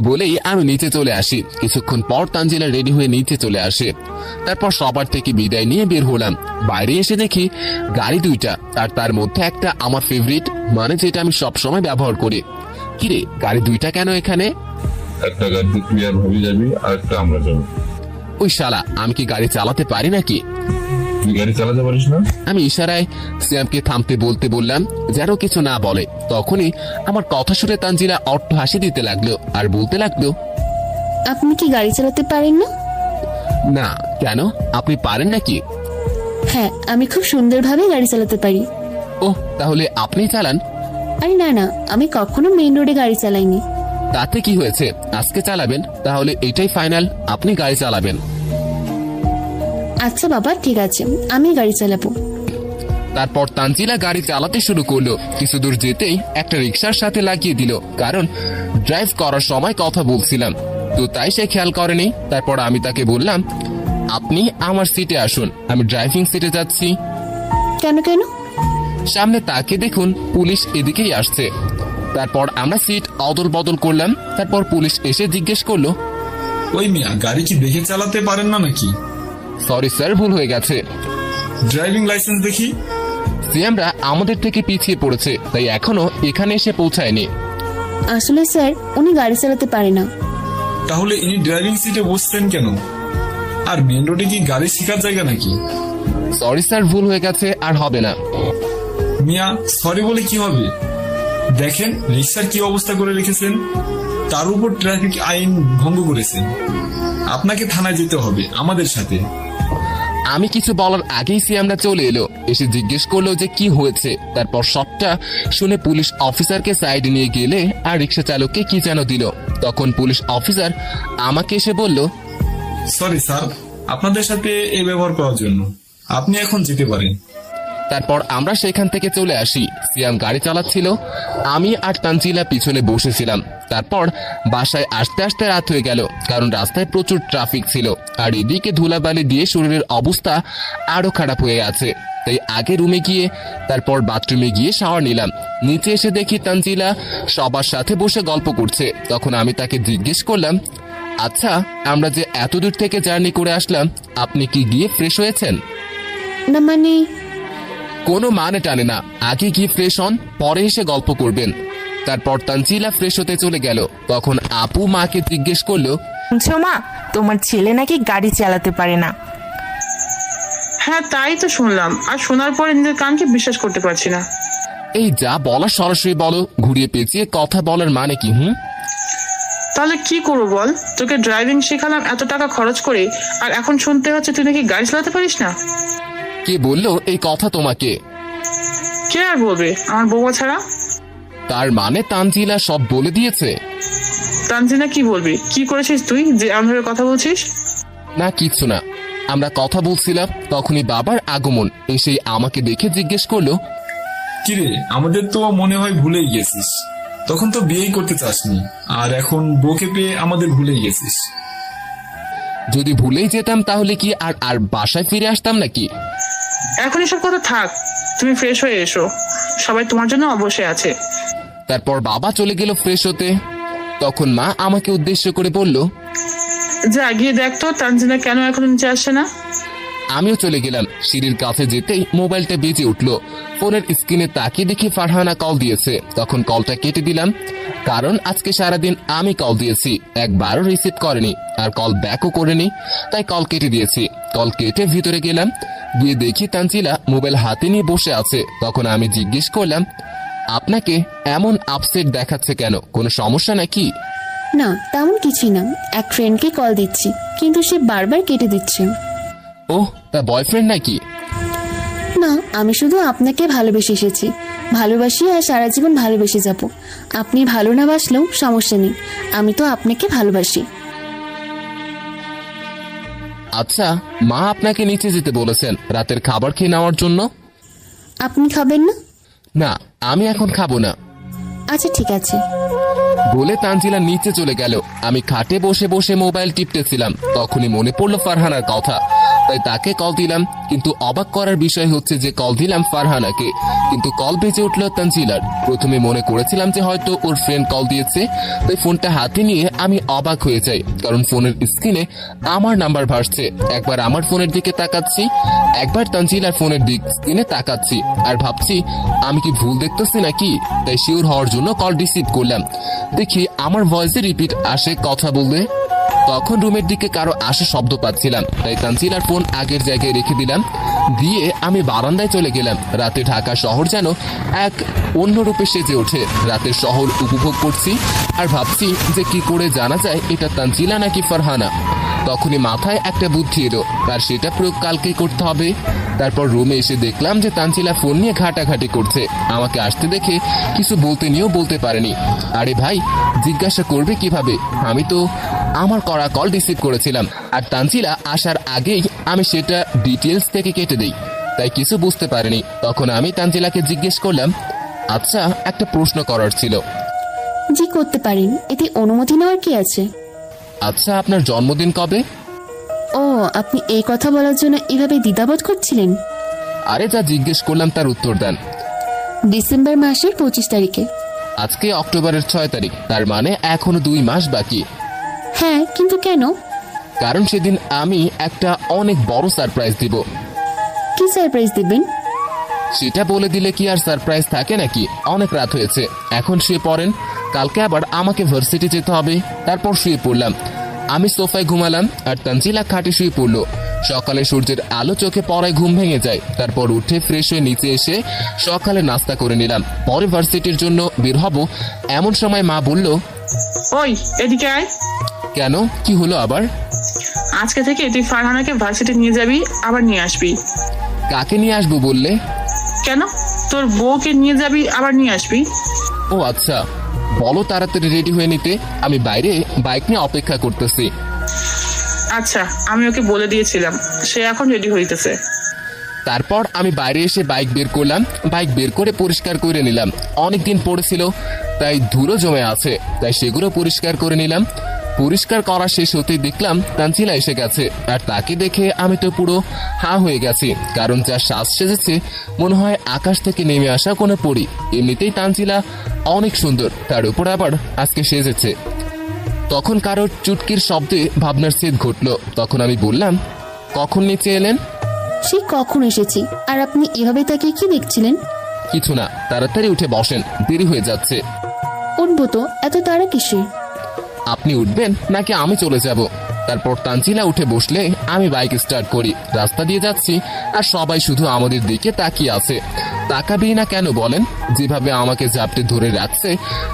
বলেই আমি নিচে চলে আসি। কিছুক্ষণ পর তানজিলা রেডি হয়ে নিচে চলে আসে। তারপর সবার থেকে বিদায় নিয়ে বের হলাম। বাইরে এসে দেখি গাড়ি 2টা, আর তার মধ্যে একটা আমার ফেভারিট, মানে যেটা আমি সবসময় ব্যবহার করি। কিরে, গাড়ি 2টা কেন এখানে? একটা গাড়িতে তুই আর ভাবি যাবি, আর একটা আমরা যাবো। ওই শালা, আমি কি গাড়ি চালাতে পারি নাকি? তুই গাড়ি চালাতে পারিস না? আমি ইশারায় সিয়ামকে থামতে বলতে বললাম, যেন কিছু না বলে। তখনই আমার কথা শুনে তানজিলা অট্ট হাসি দিতে লাগলো আর বলতে লাগলো, আপনি কি গাড়ি চালাতে পারেন না? না, কেন, আপনি পারেন নাকি? হ্যাঁ, আমি খুব সুন্দরভাবে গাড়ি চালাতে পারি। ওহ, তাহলে আপনি চালান। আরে না না, আমি কখনো মেইন রোডে গাড়ি চালাইনি। তাতে কি হয়েছে, আজকে চালাবেন, তাহলে এটাই ফাইনাল, আপনি গাড়ি চালাবেন। আচ্ছা বাবা, ঠিক আছে, আমি গাড়ি চালাবো। তারপর তানজিলা গাড়ি চালাতে শুরু করলো। কিছু দূর যেতেই একটা রিক্সার সাথে লাগিয়ে দিল, কারণ ড্রাইভ করার সময় কথা বলছিলাম, তো তাই সে খেয়াল করেনি। তারপর আমি তাকে বললাম, আপনি আমার সিটে আসুন, আমি ড্রাইভিং সিটে যাচ্ছি। কেন কেন? সামনে তাকে দেখুন, পুলিশ এদিকেই আসছে। তারপর আমরা সিট অদল বদল করলাম। তারপর পুলিশ এসে জিজ্ঞেস করলো, ওই মিয়া, গাড়ি কি দেখে চালাতে পারেন না নাকি? সরি স্যার, ভুল হয়ে গেছে। ড্রাইভিং লাইসেন্স দেখি। সিয়ামরা আমাদের থেকে পিছিয়ে পড়েছে, তাই এখনো এখানে এসে পৌঁছায়নি। আসলে স্যার, উনি গাড়ি চালাতে পারে না। তাহলে ইনি ড্রাইভিং সিটে বসছেন কেন? আর মেন রোডে কি গাড়ি শেখার জায়গা নাকি? সরি স্যার, ভুল হয়ে গেছে, আর হবে না। মিয়া, সরি বলে কি হবে? দেখেন রিক্সার কি অবস্থা করে রেখেছেন, তার উপর ট্রাফিক আইন ভঙ্গ করেছেন। আপনাকে থানায় যেতে হবে আমাদের সাথে। আমি কিছু বলার আগেই সিয়ামরা চলে এলো, এসে জিজ্ঞেস করলো যে কি হয়েছে। তারপর সবটা শুনে পুলিশ অফিসারকে সাইডে নিয়ে গেলে আর রিক্সা চালককে কি যেন দিল। তখন পুলিশ অফিসার আমাকে এসে বলল, সরি স্যার, আপনাদের সাথে এই ব্যবহার করার জন্য। আপনি এখন যেতে পারেন। তারপর আমরা সেখান থেকে চলে আসি। সিয়াম গাড়ি চালাচ্ছিল, আমি আর তানজিলা পিছনে বসেছিলাম। তারপর বাসায় আসতে আসতে রাত হয়ে গেল, কারণ রাস্তায় প্রচুর ট্রাফিক ছিল আর এদিকে ধুলাবালি দিয়ে শরীরের অবস্থা আরো খারাপ হয়ে আছে। তাই আগে রুমে গিয়ে তারপর বাথরুমে গিয়ে শাওয়ার নিলাম। নিচে এসে দেখি তানজিলা সবার সাথে বসে গল্প করছে। তখন আমি তাকে জিজ্ঞেস করলাম, আচ্ছা আমরা যে এত দূর থেকে জার্নি করে আসলাম, আপনি কি গিয়ে ফ্রেশ হয়েছেন? না মানে কোনো মানে টানে না, আগে গিয়ে ফ্রেশ হন, পরে এসে গল্প করবেন। তারপর তানজিলা ফ্রেশ হতে চলে গেল। তখন আপু মাকে জিজ্ঞেস করলো, শুনছো মা, তোমার ছেলে নাকি গাড়ি চালাতে পারে না। হ্যাঁ তাই তো শুনলাম, আর শোনার পরে নিজের কানকে বিশ্বাস করতে পারছি না। এই যা বলার সরাসরি বলো, ঘুরিয়ে পেঁচিয়ে কথা বলার মানে কি? তাহলে কি করবো বল? তোকে ড্রাইভিং শেখালাম এত টাকা খরচ করে, আর এখন শুনতে হচ্ছে তুই নাকি গাড়ি চালাতে পারিস না। কে বললো এই কথা তোমাকে? কে আর বলবে, আমার বৌমা ছাড়া? তার মানে তানজিলা সব বলে দিয়েছে? তানজিনা কি বলবি? কি করেছিস তুই যে এমনভাবে কথা বলছিস? না কিচ্ছু না, আমরা কথা বলছিলাম, তখনই বাবার আগমন। এসে আমাকে দেখে জিজ্ঞেস করলো, কিরে, আমাদের তো মনে হয় ভুলেই গেছিস। তখন তো বিয়েই করতে চাসনি, আর এখন বউকে পেয়ে আমাদের ভুলেই গেছিস। যদি ভুলেই যেতাম তাহলে কি আর আর বাসায় ফিরে আসতাম নাকি? এখন এসব কথা থাক, তুমি ফ্রেশ হয়ে এসো, সবাই তোমার জন্য অবশ্যই আছে। তারপর বাবা চলে গেল ফ্রেশ হতে। তখন মা আমাকে উদ্দেশ্য করে বলল, যা গিয়ে দেখ তো তানজিনা কেন এখন নিচে আসছে না। আমিও চলে গেলাম। সিঁড়ির কাছে যেতেই মোবাইলটা বেজে উঠলো। ফোনের স্ক্রিনে তাকিয়ে দেখি ফারহানা কল দিয়েছে। তখন কলটা কেটে দিলাম, কারণ আজকে সারাদিন আমি কল দিয়েছি, একবারও রিসিভ করেনি আর কল ব্যাকও করেনি, তাই কল কেটে দিয়েছি। কল কেটে ভিতরে গেলাম, গিয়ে দেখি তানজিলা মোবাইল হাতে নিয়ে বসে আছে। তখন আমি জিজ্ঞেস করলাম, আপনাকে এমন আপসেট দেখাচ্ছে কেন, কোনো সমস্যা নাকি? না তেমন কিছুই না, এক ফ্রেন্ডকে কল দিচ্ছি কিন্তু সে বারবার কেটে দিচ্ছে। ওহ, তা বয়ফ্রেন্ড নাকি? না, আমি শুধু আপনাকে ভালোবেসে এসেছি, ভালোবাসি আর সারা জীবন ভালোবেসে যাব। আপনি ভালো না বাসলেও সমস্যা নেই, আমি তো আপনাকে ভালোবাসি। আচ্ছা, মা আপনাকে নিচে যেতে বলেছেন রাতের খাবার খেয়ে নেওয়ার জন্য। আপনি খাবেন না? না, আমি এখন খাবো না। আচ্ছা ঠিক আছে। বলে তানজিলা নিচে চলে গেল। আমি খাটে বসে বসে মোবাইল টিপতেছিলাম, তখনই মনে পড়লো ফারহানার কথা, তাই তাকে কল দিলাম। কিন্তু অবাক করার বিষয় হচ্ছে যে কল দিলাম ফারহানাকে, কিন্তু কল বেজে উঠলো তানজিলার। প্রথমে মনে করেছিলাম যে হয়তো ওর ফ্রেন্ড কল দিয়েছে, তাই ফোনটা হাতে নিয়ে আমি অবাক হয়ে যাই, কারণ ফোনের স্ক্রিনে আমার নাম্বার ভাসছে। একবার আমার ফোনের দিকে তাকাচ্ছি, একবার তানজিলার ফোনের দিক স্ক্রিনে তাকাচ্ছি, আর ভাবছি আমি কি ভুল দেখতেছি নাকি। তাই শিওর হওয়ার জন্য কল রিসিভ করলাম। দেখি আমার ভয়েসে রিপিট আসে কথা বলতে। তখন রুমের দিকে কারো আসা শব্দ পাচ্ছিলাম, তাই তানজিলার ফোন আগের জায়গায় রেখে দিলাম, দিয়ে আমি বারান্দায় চলে গেলাম। রাতে ঢাকা শহর যেন এক অন্য রূপে সেজে ওঠে। রাতের শহর উপভোগ করছি আর ভাবছি যে কি করে জানা যায় এটা তানজিলা নাকি ফারহানা। তখনই মাথায় একটা বুদ্ধি এলো, আর সেটা প্রয়োগ কালকেই করতে হবে। তারপর রুমে এসে দেখলাম যে তানজিলা ফোন নিয়ে ঘাটাঘাটি করছে। আমাকে আসতে দেখে কিছু বলতে নিয়েও বলতে পারেনি। আরে ভাই, জিজ্ঞাসা করবে কিভাবে, আমি তো আমার করা কল রিসিভ করেছিলাম, আর তানজিলা আসার আগেই আমি সেটা ডিটেলস থেকে কেটে দিই, তাই কিছু বুঝতে পারেনি। তখন আমি তানজিলাকে জিজ্ঞেস করলাম, আচ্ছা একটা প্রশ্ন করার ছিল। জি করতে পারেন, এতে অনুমতি নেওয়ার কি আছে? আচ্ছা, আপনার জন্মদিন কবে? ও, আপনি এই কথা বলার জন্য এভাবে দ্বিধাবোধ করছিলেন? আরে যা জিজ্ঞেস করলাম তার উত্তর দেন। ডিসেম্বর মাসের 25 তারিখে। আজকে অক্টোবরের 6 তারিখ, তার মানে এখনো 2 মাস বাকি। হ্যাঁ, কিন্তু কেন? কারণ সেদিন আমি একটা অনেক বড় সারপ্রাইজ দিব। কি সারপ্রাইজ দিবেন? সেটা বলে দিলে কি আর সারপ্রাইজ থাকে নাকি? অনেক রাত হয়েছে, এখন শুয়ে পড়েন, কালকে আবার আমাকে ভার্সিটি যেতে হবে। তারপর শুয়ে পড়লাম। আমি সোফায় ঘুমালাম আর তানজিলা খাটে শুয়ে পড়লো। সকালে সূর্যের আলো চোখে পড়ায় ঘুম ভেঙে যায়। তারপর উঠে ফ্রেশ হয়ে নিচে এসে সকালে নাস্তা করে নিলাম। পরে ভার্সিটির জন্য বের হব, এমন সময় মা বলল, ওই এদিকে আয়। কেন, কি হলো আবার? আজকে থেকে তুই ফারহানাকে ভার্সিটি নিয়ে যাবি, আবার নিয়ে আসবি। কাকে নিয়ে আসবো বললে? কেন, তোর বউকে নিয়ে যাবি আবার নিয়ে আসবি। ও আচ্ছা, বলো তাড়াতাড়ি রেডি হয়ে নিতে, আমি বাইরে বাইক নিয়ে অপেক্ষা করতেছি। আচ্ছা, আমি ওকে বলে দিয়েছিলাম, সে এখন রেডি হইতেছে। তারপর আমি বাইরে এসে বাইক বের করলাম, বাইক বের করে পরিষ্কার করে নিলাম। অনেকদিন পড়েছিল, তাই ধুলো জমে আছে, তাই সেগুলো পরিষ্কার করে নিলাম। পরিষ্কার করা শেষ হতেই দেখলাম তানজিলা এসে গেছে, আর তাকে দেখে আমি তো পুরো হা হয়ে গেছি, কারণ যা শ্বাস সেজেছে মনে হয় আকাশ থেকে নেমে আসা কোনো পরী। এমনিতেই তানজিলা অনেক সুন্দর, তার উপর আবার আজকে সেজেছে। তখন কারোর চুটকির শব্দে ভাবনার ছেদ ঘটলো। তখন আমি বললাম, কখন নিচে এলেন? সে কখন এসেছি, আর আপনি এভাবে তাকে কি দেখছিলেন? কিছু না, তাড়াতাড়ি উঠে বসেন, দেরি হয়ে যাচ্ছে। উঠবো তো, এত তাড়া কিসের? আপনি উঠবেন নাকি আমি চলে যাব? তারপর তানজিলা উঠে বসলে আমি বাইক স্টার্ট করি। রাস্তা দিয়ে যাচ্ছি আর সবাই শুধু আমাদের দিকে তাকিয়ে আছে। তাকাবেই না কেন বলেন? যেভাবে আমাকে জাপটে ধরে রাখছে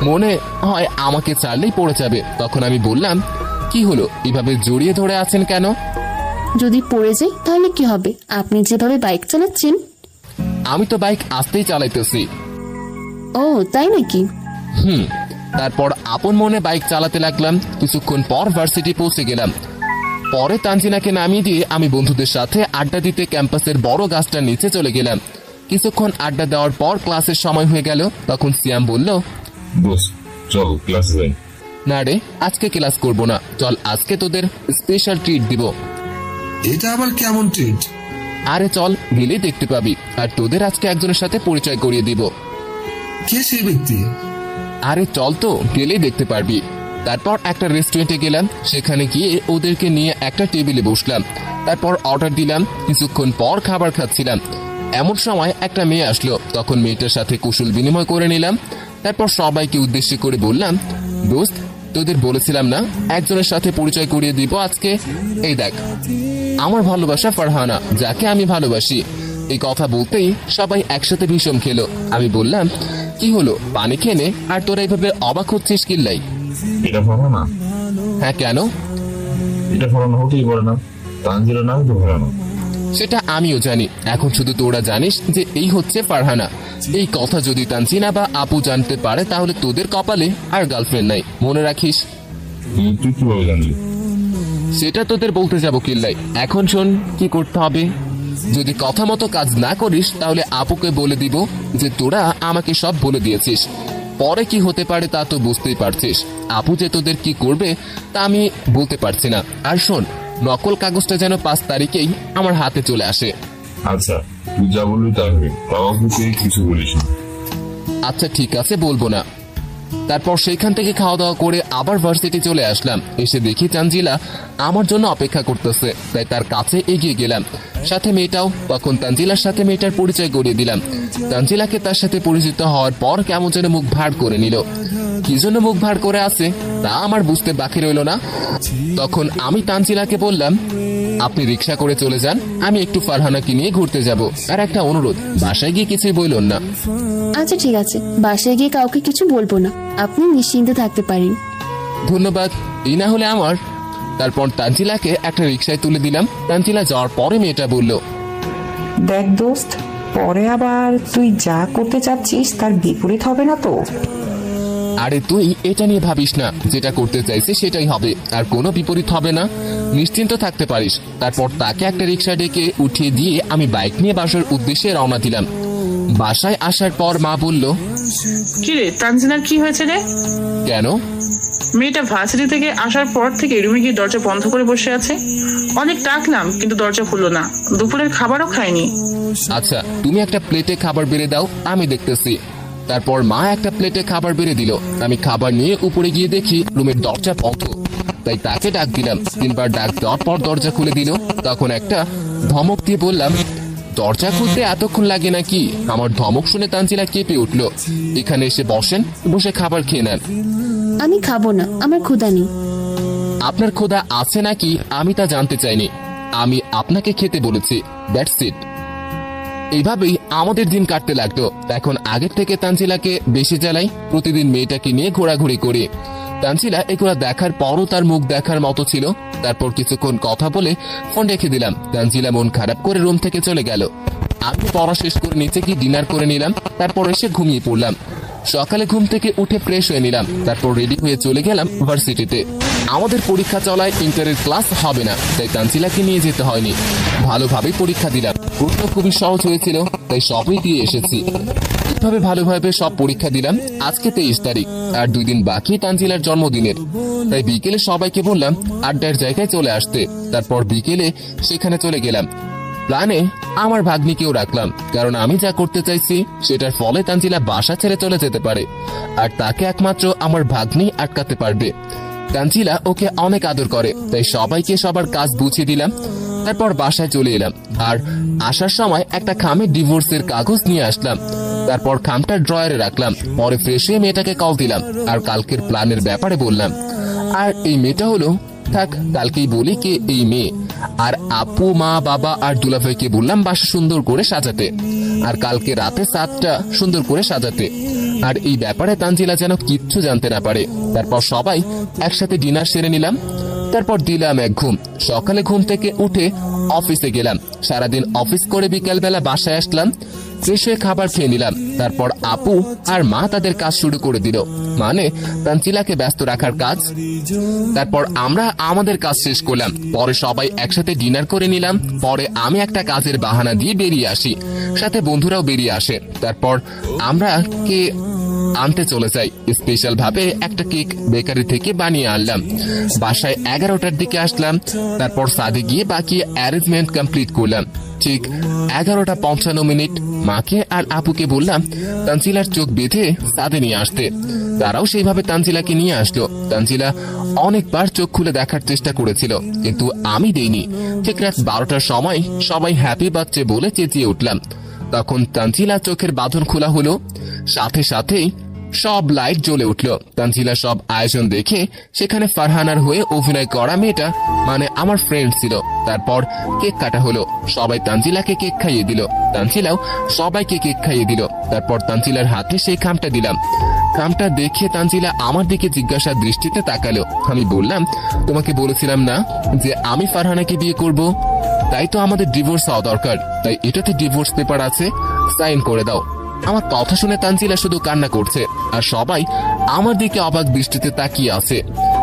মনে হয় আমাকে ছাড়লেই পড়ে যাবে। তখন আমি বললাম, কি হলো, এভাবে জড়িয়ে ধরে আছেন কেন? যদি পড়ে যাই তাহলে কি হবে? আপনি যেভাবে বাইক চালাচ্ছেন। আমি তো বাইক আস্তেই চালাইতেছি। ও তাই নাকি? তারপর আপন মনে বাইক চালাতে লাগলাম। কিছুক্ষণ পর ভার্সিটি পৌঁছে গেলাম। পরে তানজিনাকে নামিয়ে দিয়ে আমি বন্ধুদের সাথে আড্ডা দিতে ক্যাম্পাসের বড় গাছটার নিচে চলে গেলাম। কিছুক্ষণ আড্ডা দেওয়ার পর ক্লাসের সময় হয়ে গেল। তখন সিয়াম বলল, বস চল ক্লাসে যাই। না রে, আজকে ক্লাস করব না, চল আজকে তোদের স্পেশাল ট্রিট দিব। এটা আবার কেমন ট্রিট? আরে চল, গেলেই দেখতে পাবি। আর তোদের আজকে একজনের সাথে পরিচয় করিয়ে দিব। কে সেই ব্যক্তি? আরে চল তো, গেলেই দেখতে পারবি। তারপর একটা রেস্টুরেন্টে গেলাম, সেখানে গিয়ে ওদেরকে নিয়ে একটা টেবিলে বসলাম। তারপর অর্ডার দিলাম। কিছুক্ষণ পর খাবার খাচ্ছিলাম, এমন সময় একটা মেয়ে আসলো। তখন মেয়েটার সাথে কুশল বিনিময় করে নিলাম। তারপর সবাইকে উদ্দেশ্য করে বললাম, দোস্ত, তোদের বলেছিলাম না একজনের সাথে পরিচয় করিয়ে দিব আজকে? এই দেখ, আমার ভালোবাসা ফারহানা, যাকে আমি ভালোবাসি। এই কথা বলতেই সবাই একসাথে ভীষণ খেলো। আমি বললাম, কি হলো, পানি খেয়ে নে। আর তোরা এইভাবে অবাক হচ্ছিস কিল্লাই? এটা ভালো না। হ্যাঁ কেন? এটা ফলানো হতেই পারে না, তানজিলা নাম তো ফলানো। সেটা আমিও জানি, এখন শুধু তোরা জানিস যে এই হচ্ছে ফারহানা। এই কথা যদি তানজিনা বা আপু জানতে পারে তাহলে তোদের কপালে আর গার্লফ্রেন্ড নাই, মনে রাখিস। তুই কিভাবে জানলি? সেটা তোদের বলতে যাব কিল্লাই। এখন শোন কি করতে হবে। যদি কথা মতো কাজ না করিস তাহলে আপুকে বলে দিব যে তোরা আমাকে সব বলে দিয়েছিস। পরে কি হতে পারে তা তো বুঝতেই পারছিস। আপু যে তোদের কি করবে তা আমি বলতে পারছি না। আর শোন, নকল কাগজটা যেন 5 তারিখেই আমার হাতে চলে আসে। আচ্ছা, তুই যা বলবি তা হবে, বাবাকে কিছু বলিস না। আচ্ছা ঠিক আছে, বলবো না। তারপর সেইখান থেকে খাওয়া দাওয়া করে আবার ভার্সিটি চলে আসলাম। এসে দেখি তানজিলা আমার জন্য অপেক্ষা করতেছে, তাই তার কাছে এগিয়ে গেলাম, সাথে মেয়েটাও। তখন তানজিলার সাথে মেয়েটার পরিচয় করিয়ে দিলাম। তানজিলাকে তার সাথে পরিচিত হওয়ার পর কেমন যেন মুখ ভার করে নিল। কি জন্য মুখ ভার করে আছে তা আমার বুঝতে বাকি রইল না। তখন আমি তানজিলাকে বললাম, আপনি রিক্সা করে চলে যান, আমি একটু ফারহানাকে নিয়ে ঘুরতে যাব। আর একটা অনুরোধ, বাসায় গিয়ে কিছুই বললেন না। আচ্ছা ঠিক আছে, বাসায় গিয়ে কাউকে কিছু বলবো না, আপনি নিশ্চিন্তে থাকতে পারেন। ধন্যবাদ, এই না হলে আমার। তারপর তানজিলাকে একটা রিক্সায় তুলে দিলাম। তানজিলা যাওয়ার পরে মেয়েটা বলল, দেখ দোস্ত, পরে আবার তুই যা করতে চাচ্ছিস তার বিপরীত হবে না তো? আরে তুই এটা নিয়ে ভাবিস না, যেটা করতে চাইছে সেটাই হবে, আর কোনো বিপরীত হবে না, নিশ্চিন্ত থাকতে পারিস। তারপর তাকে একটা রিক্সা ডেকে উঠিয়ে দিয়ে আমি বাইক নিয়ে বাসার উদ্দেশ্যে রওনা দিলাম। বাসায় আসার পর মা বলল, কি রে তানজিনার কি হয়েছে রে? কেন? মেয়েটা ভার্সিটি থেকে আসার পর থেকে রুমে গিয়ে দরজা বন্ধ করে বসে আছে। অনেক ডাকলাম কিন্তু দরজা খুললো না, দুপুরের খাবারও খায়নি। আচ্ছা, তুমি একটা প্লেটে খাবার বেড়ে দাও, আমি দেখতেছি। তারপর মা একটা প্লেটে খাবার বেড়ে দিল। আমি খাবার নিয়ে উপরে গিয়ে দেখি রুমের দরজা বন্ধ, তাই তাকে ডাক দিলাম। 3 বার ডাক দেওয়ার পর দরজা খুলে দিল। তখন একটা ধমক দিয়ে বললাম, দরজা খুলতে এতক্ষণ লাগে নাকি? আমার ধমক শুনে তানজিলা কেঁপে উঠলো। এখানে এসে বসেন, বসে খাবার খেয়ে নেন। আমি খাবো না, আমার ক্ষুধা নেই। আপনার ক্ষুধা আছে নাকি আমি তা জানতে চাইনি, আমি আপনাকে খেতে বলেছি, দ্যাটস ইট। এইভাবেই আমাদের দিন কাটতে লাগতো। এখন আগের থেকে তানজিলাকে বেশি জ্বালাই, প্রতিদিন মেয়েটাকে নিয়ে ঘোরাঘুরি করি। তানজিলা এগুলো দেখার পরও তার মুখ দেখার মতো ছিল। তারপর কিছুক্ষণ কথা বলে ফোন রেখে দিলাম। তানজিলা মন খারাপ করে রুম থেকে চলে গেল। আমি পড়া শেষ করে নিচে গিয়ে ডিনার করে নিলাম। তারপর এসে ঘুমিয়ে পড়লাম। সকালে ঘুম থেকে উঠে ফ্রেশ হয়ে নিলাম, তারপর রেডি হয়ে চলে গেলাম ভার্সিটিতে। আমাদের পরীক্ষা চলায় ইন্টারের ক্লাস হবে না, তাই তানজিলাকে নিয়ে যেতে হয়নি। ভালোভাবে পরীক্ষা দিলাম, প্রশ্ন খুবই সহজ হয়েছিল, তাই সবই দিয়ে এসেছি। এইভাবে ভালোভাবে সব পরীক্ষা দিলাম। আজকে 23 তারিখ, আর 2 দিন বাকি তানজিলার জন্মদিনের। তাই বিকেলে সবাইকে বললাম আড্ডার জায়গায় চলে আসতে। তারপর বিকেলে সেখানে চলে গেলাম। প্ল্যানে আমার ভাগ্নিকেও রাখলাম, কারণ আমি যা করতে চাইছি সেটার ফলে তানজিলা বাসা ছেড়ে চলে যেতে পারে, আর তাকে একমাত্র আমার ভাগ্নি আটকাতে পারবে। তানজিলা ওকে অনেক আদর করে, তাই সবাইকে সবার কাজ বুঝিয়ে দিলাম। তারপর বাসায় চলে এলাম, আর আসার সময় একটা খামে ডিভোর্সের কাগজ নিয়ে আসলাম। তারপর খামটা ড্রয়ারে রাখলাম। পরে ফ্রেশ হয়ে মেয়েটাকে কল দিলাম, আর কালকের প্ল্যানের ব্যাপারে বললাম। আর এই মেয়েটা হলো, থাক কালকেই বলি কে এই মেয়ে। আর আপু, মা, বাবা আর দুলাভাইকে বললাম বাসা সুন্দর করে সাজাতে, আর কালকে রাতে 7টা সুন্দর করে সাজাতে। আর এই ব্যাপারে তানজিলা যেন কিচ্ছু জানতে না পারে। তারপর সবাই একসাথে ডিনার সেরে নিলাম। তারপর দিলাম এক ঘুম। সকালে ঘুম থেকে উঠে অফিসে গেলাম। সারাদিন অফিস করে বিকালবেলা বাসায় আসলাম, ফ্রেশ হয়ে খাবার খেয়ে নিলাম। তারপর আপু আর মা তাদের কাজ শুরু করে দিল, মানে তানজিলাকে ব্যস্ত রাখার কাজ। তারপর আমরা আমাদের কাজ শেষ করলাম। পরে সবাই একসাথে ডিনার করে নিলাম। পরে আমি একটা কাজের বাহানা দিয়ে বেরিয়ে আসি, সাথে বন্ধুরাও বেরিয়ে আসে। তারপর আমরা আনতে চলে যাই। স্পেশাল ভাবে একটা কেক বেকারি থেকে বানিয়ে আনলাম। বাসায় 11টার দিকে আসলাম। তারপর সাদে গিয়ে বাকি অ্যারেঞ্জমেন্ট কমপ্লিট করলাম। ঠিক 11:55 মাকে আর আপুকে বললাম তানজিলার চোখ বেঁধে সাদে নিয়ে আসতে। তারাও সেইভাবে তানজিলাকে নিয়ে আসলো। তানজিলা অনেকবার চোখ খুলে দেখার চেষ্টা করেছিল, কিন্তু আমি দেইনি। ঠিক রাত 12টার সময় সবাই হ্যাপি বার্থডে বলে চেঁচিয়ে উঠলাম। তখন তানজিলা চোখের বাঁধন খোলা হলো, সাথে সাথেই সব লাইট জ্বলে উঠলো। তানজিলা সব আয়োজন দেখে সেখানে ফারহানার হয়ে অভিনয় করা মেয়েটা, মানে আমার ফ্রেন্ড ছিল। তারপর কেক কাটা হলো। সবাই তানজিলাকে কেক খাইয়ে দিল, তানজিলাও সবাইকে কেক খাইয়ে দিল। তারপর তানজিলার হাতে সেই খামটা দিলাম। খামটা দেখে তানজিলা আমার দিকে জিজ্ঞাসার দৃষ্টিতে তাকালো। আমি বললাম, তোমাকে বলেছিলাম না যে আমি ফারহানাকে বিয়ে করব? তাই তো আমাদের ডিভোর্স হওয়া দরকার, তাই এটাতে ডিভোর্স পেপার আছে, সাইন করে দাও। আমার কথা শুনে তানজিলা শুধু কান্না করছে, আর সবাই আমার দিকে অবাক দৃষ্টিতে তাকিয়ে আছে।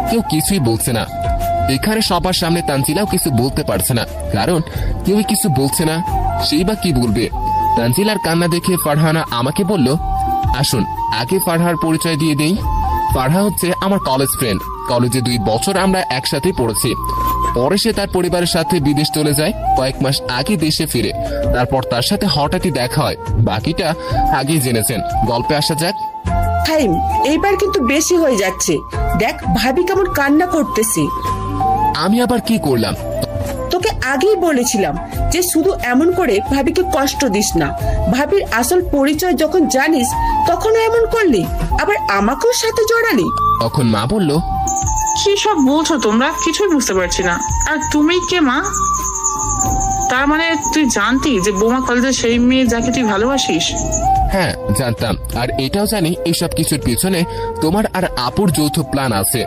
কেউ কিছুই বলছে না। এখানে সবার সামনে তানজিলাও কিছু বলতে পারছে না, কারণ কেউই কিছু বলছে না। সেই বা কি বলবে? তানজিলার কান্না দেখে ফারহানা আমাকে বলল, আসুন আগে ফারহার পরিচয় দিয়ে দেই। ফারহা হচ্ছে আমার কলেজ ফ্রেন্ড। কলেজে 2 বছর আমরা একসাথে পড়েছি। পরে সে তার পরিবারের সাথে বিদেশ চলে যায়। কয়েক মাস আগে দেশে ফিরে। তারপর তার সাথে হঠাৎই দেখা হয়। বাকিটা আগেই জেনেছেন। গল্পে আসা যাক। ফাহিম, এইবার কিন্তু বেশি হয়ে যাচ্ছে। দেখ ভাবি কেমন কান্না করতেছি। আমি আবার কি করলাম? তোকে আগেই বলেছিলাম যে শুধু এমন করে ভাবিকে কষ্ট দিস না। ভাবির আসল পরিচয় যখন জানিস তখনও এমন করলি, আবার আমাকেও সাথে জড়ালি। তখন মা বলল, কি সব বলছো তোমরা? কিছুই বুঝতে পারছি না। আর তুমি কে মা? তার মানে তুই জানতি যে বোমা কলেজের সেই মেয়ে যাকে তুই ভালোবাসিস? হ্যাঁ জানতাম, আর এটাও জানি এইসব কিছুর পিছনে তোমার আর আপুর যৌথ প্ল্যান আছে।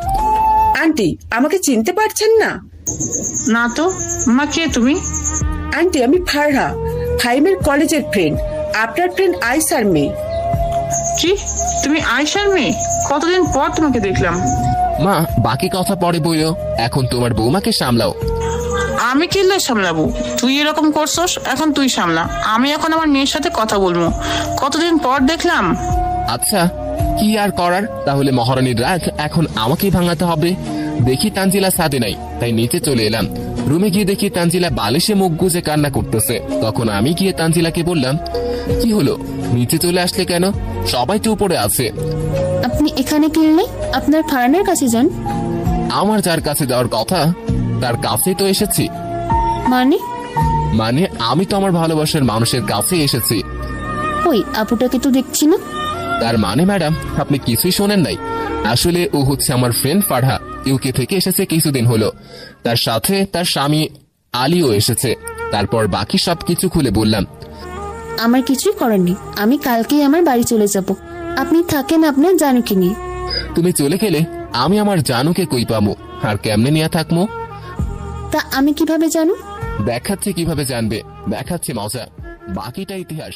আন্টি আমাকে চিনতে পারছেন না? না তো। মা কে তুমি? আন্টি আমি ফারহা, ফাহিমের কলেজের ফ্রেন্ড, আপনার ফ্রেন্ড আয়সার মেয়ে। কি তুমি আয়সার মেয়ে? কতদিন পর তোমাকে দেখলাম। মা বাকি কথা পরে বইও, এখন তোমার বৌমাকে সামলাও। আমি কিল্লে সামলাবো? তুই এরকম করছস, এখন তুই সামলা। আমি এখন আমার মেয়ের সাথে কথা বলবো। কতদিন পর দেখলাম। আচ্ছা কি আর করার, তাহলে মহারানীর রাগ এখন আমাকেই ভাঙাতে হবে। দেখি তানজিলা সাদে নাই, তাই নিচে চলে এলাম। রুমে গিয়ে দেখি তানজিলা বালিশে মুখ গুজে কান্না করতেছে। তখন আমি গিয়ে তানজিলাকে বললাম, কি হলো, নিচে চলে আসলে কেন? সবাই তো উপরে আছে। আপনি এখানে কিনলে আপনার ফারহানার কাছে যান। আমার যার কাছে যাওয়ার কথা তার কাছেই তো এসেছি। মানে আমি তো আমার ভালোবাসার মানুষের কাছে এসেছি। ওই আপুটাকে তো দেখছি না। তার মানে ম্যাডাম আপনি কিছুই শোনেন নাই। আসলে ও হচ্ছে আমার ফ্রেন্ড ফারহা, ইউকে থেকে এসেছে কিছুদিন হলো। তার সাথে তার স্বামী আলীও এসেছে। তারপর বাকি সবকিছু খুলে বললাম। আমার কিছুই করার নেই, আমি কালকেই আমার বাড়ি চলে যাব। আপনি থাকেন আপনার জানুকে নিয়ে। তুমি চলে গেলে আমি আমার জানুকে কই পাবো, আর কেমনে নিয়ে থাকবো? তা আমি কিভাবে জানু? দেখাচ্ছে কিভাবে জানবে, দেখাচ্ছে মজা, বাকিটা ইতিহাস।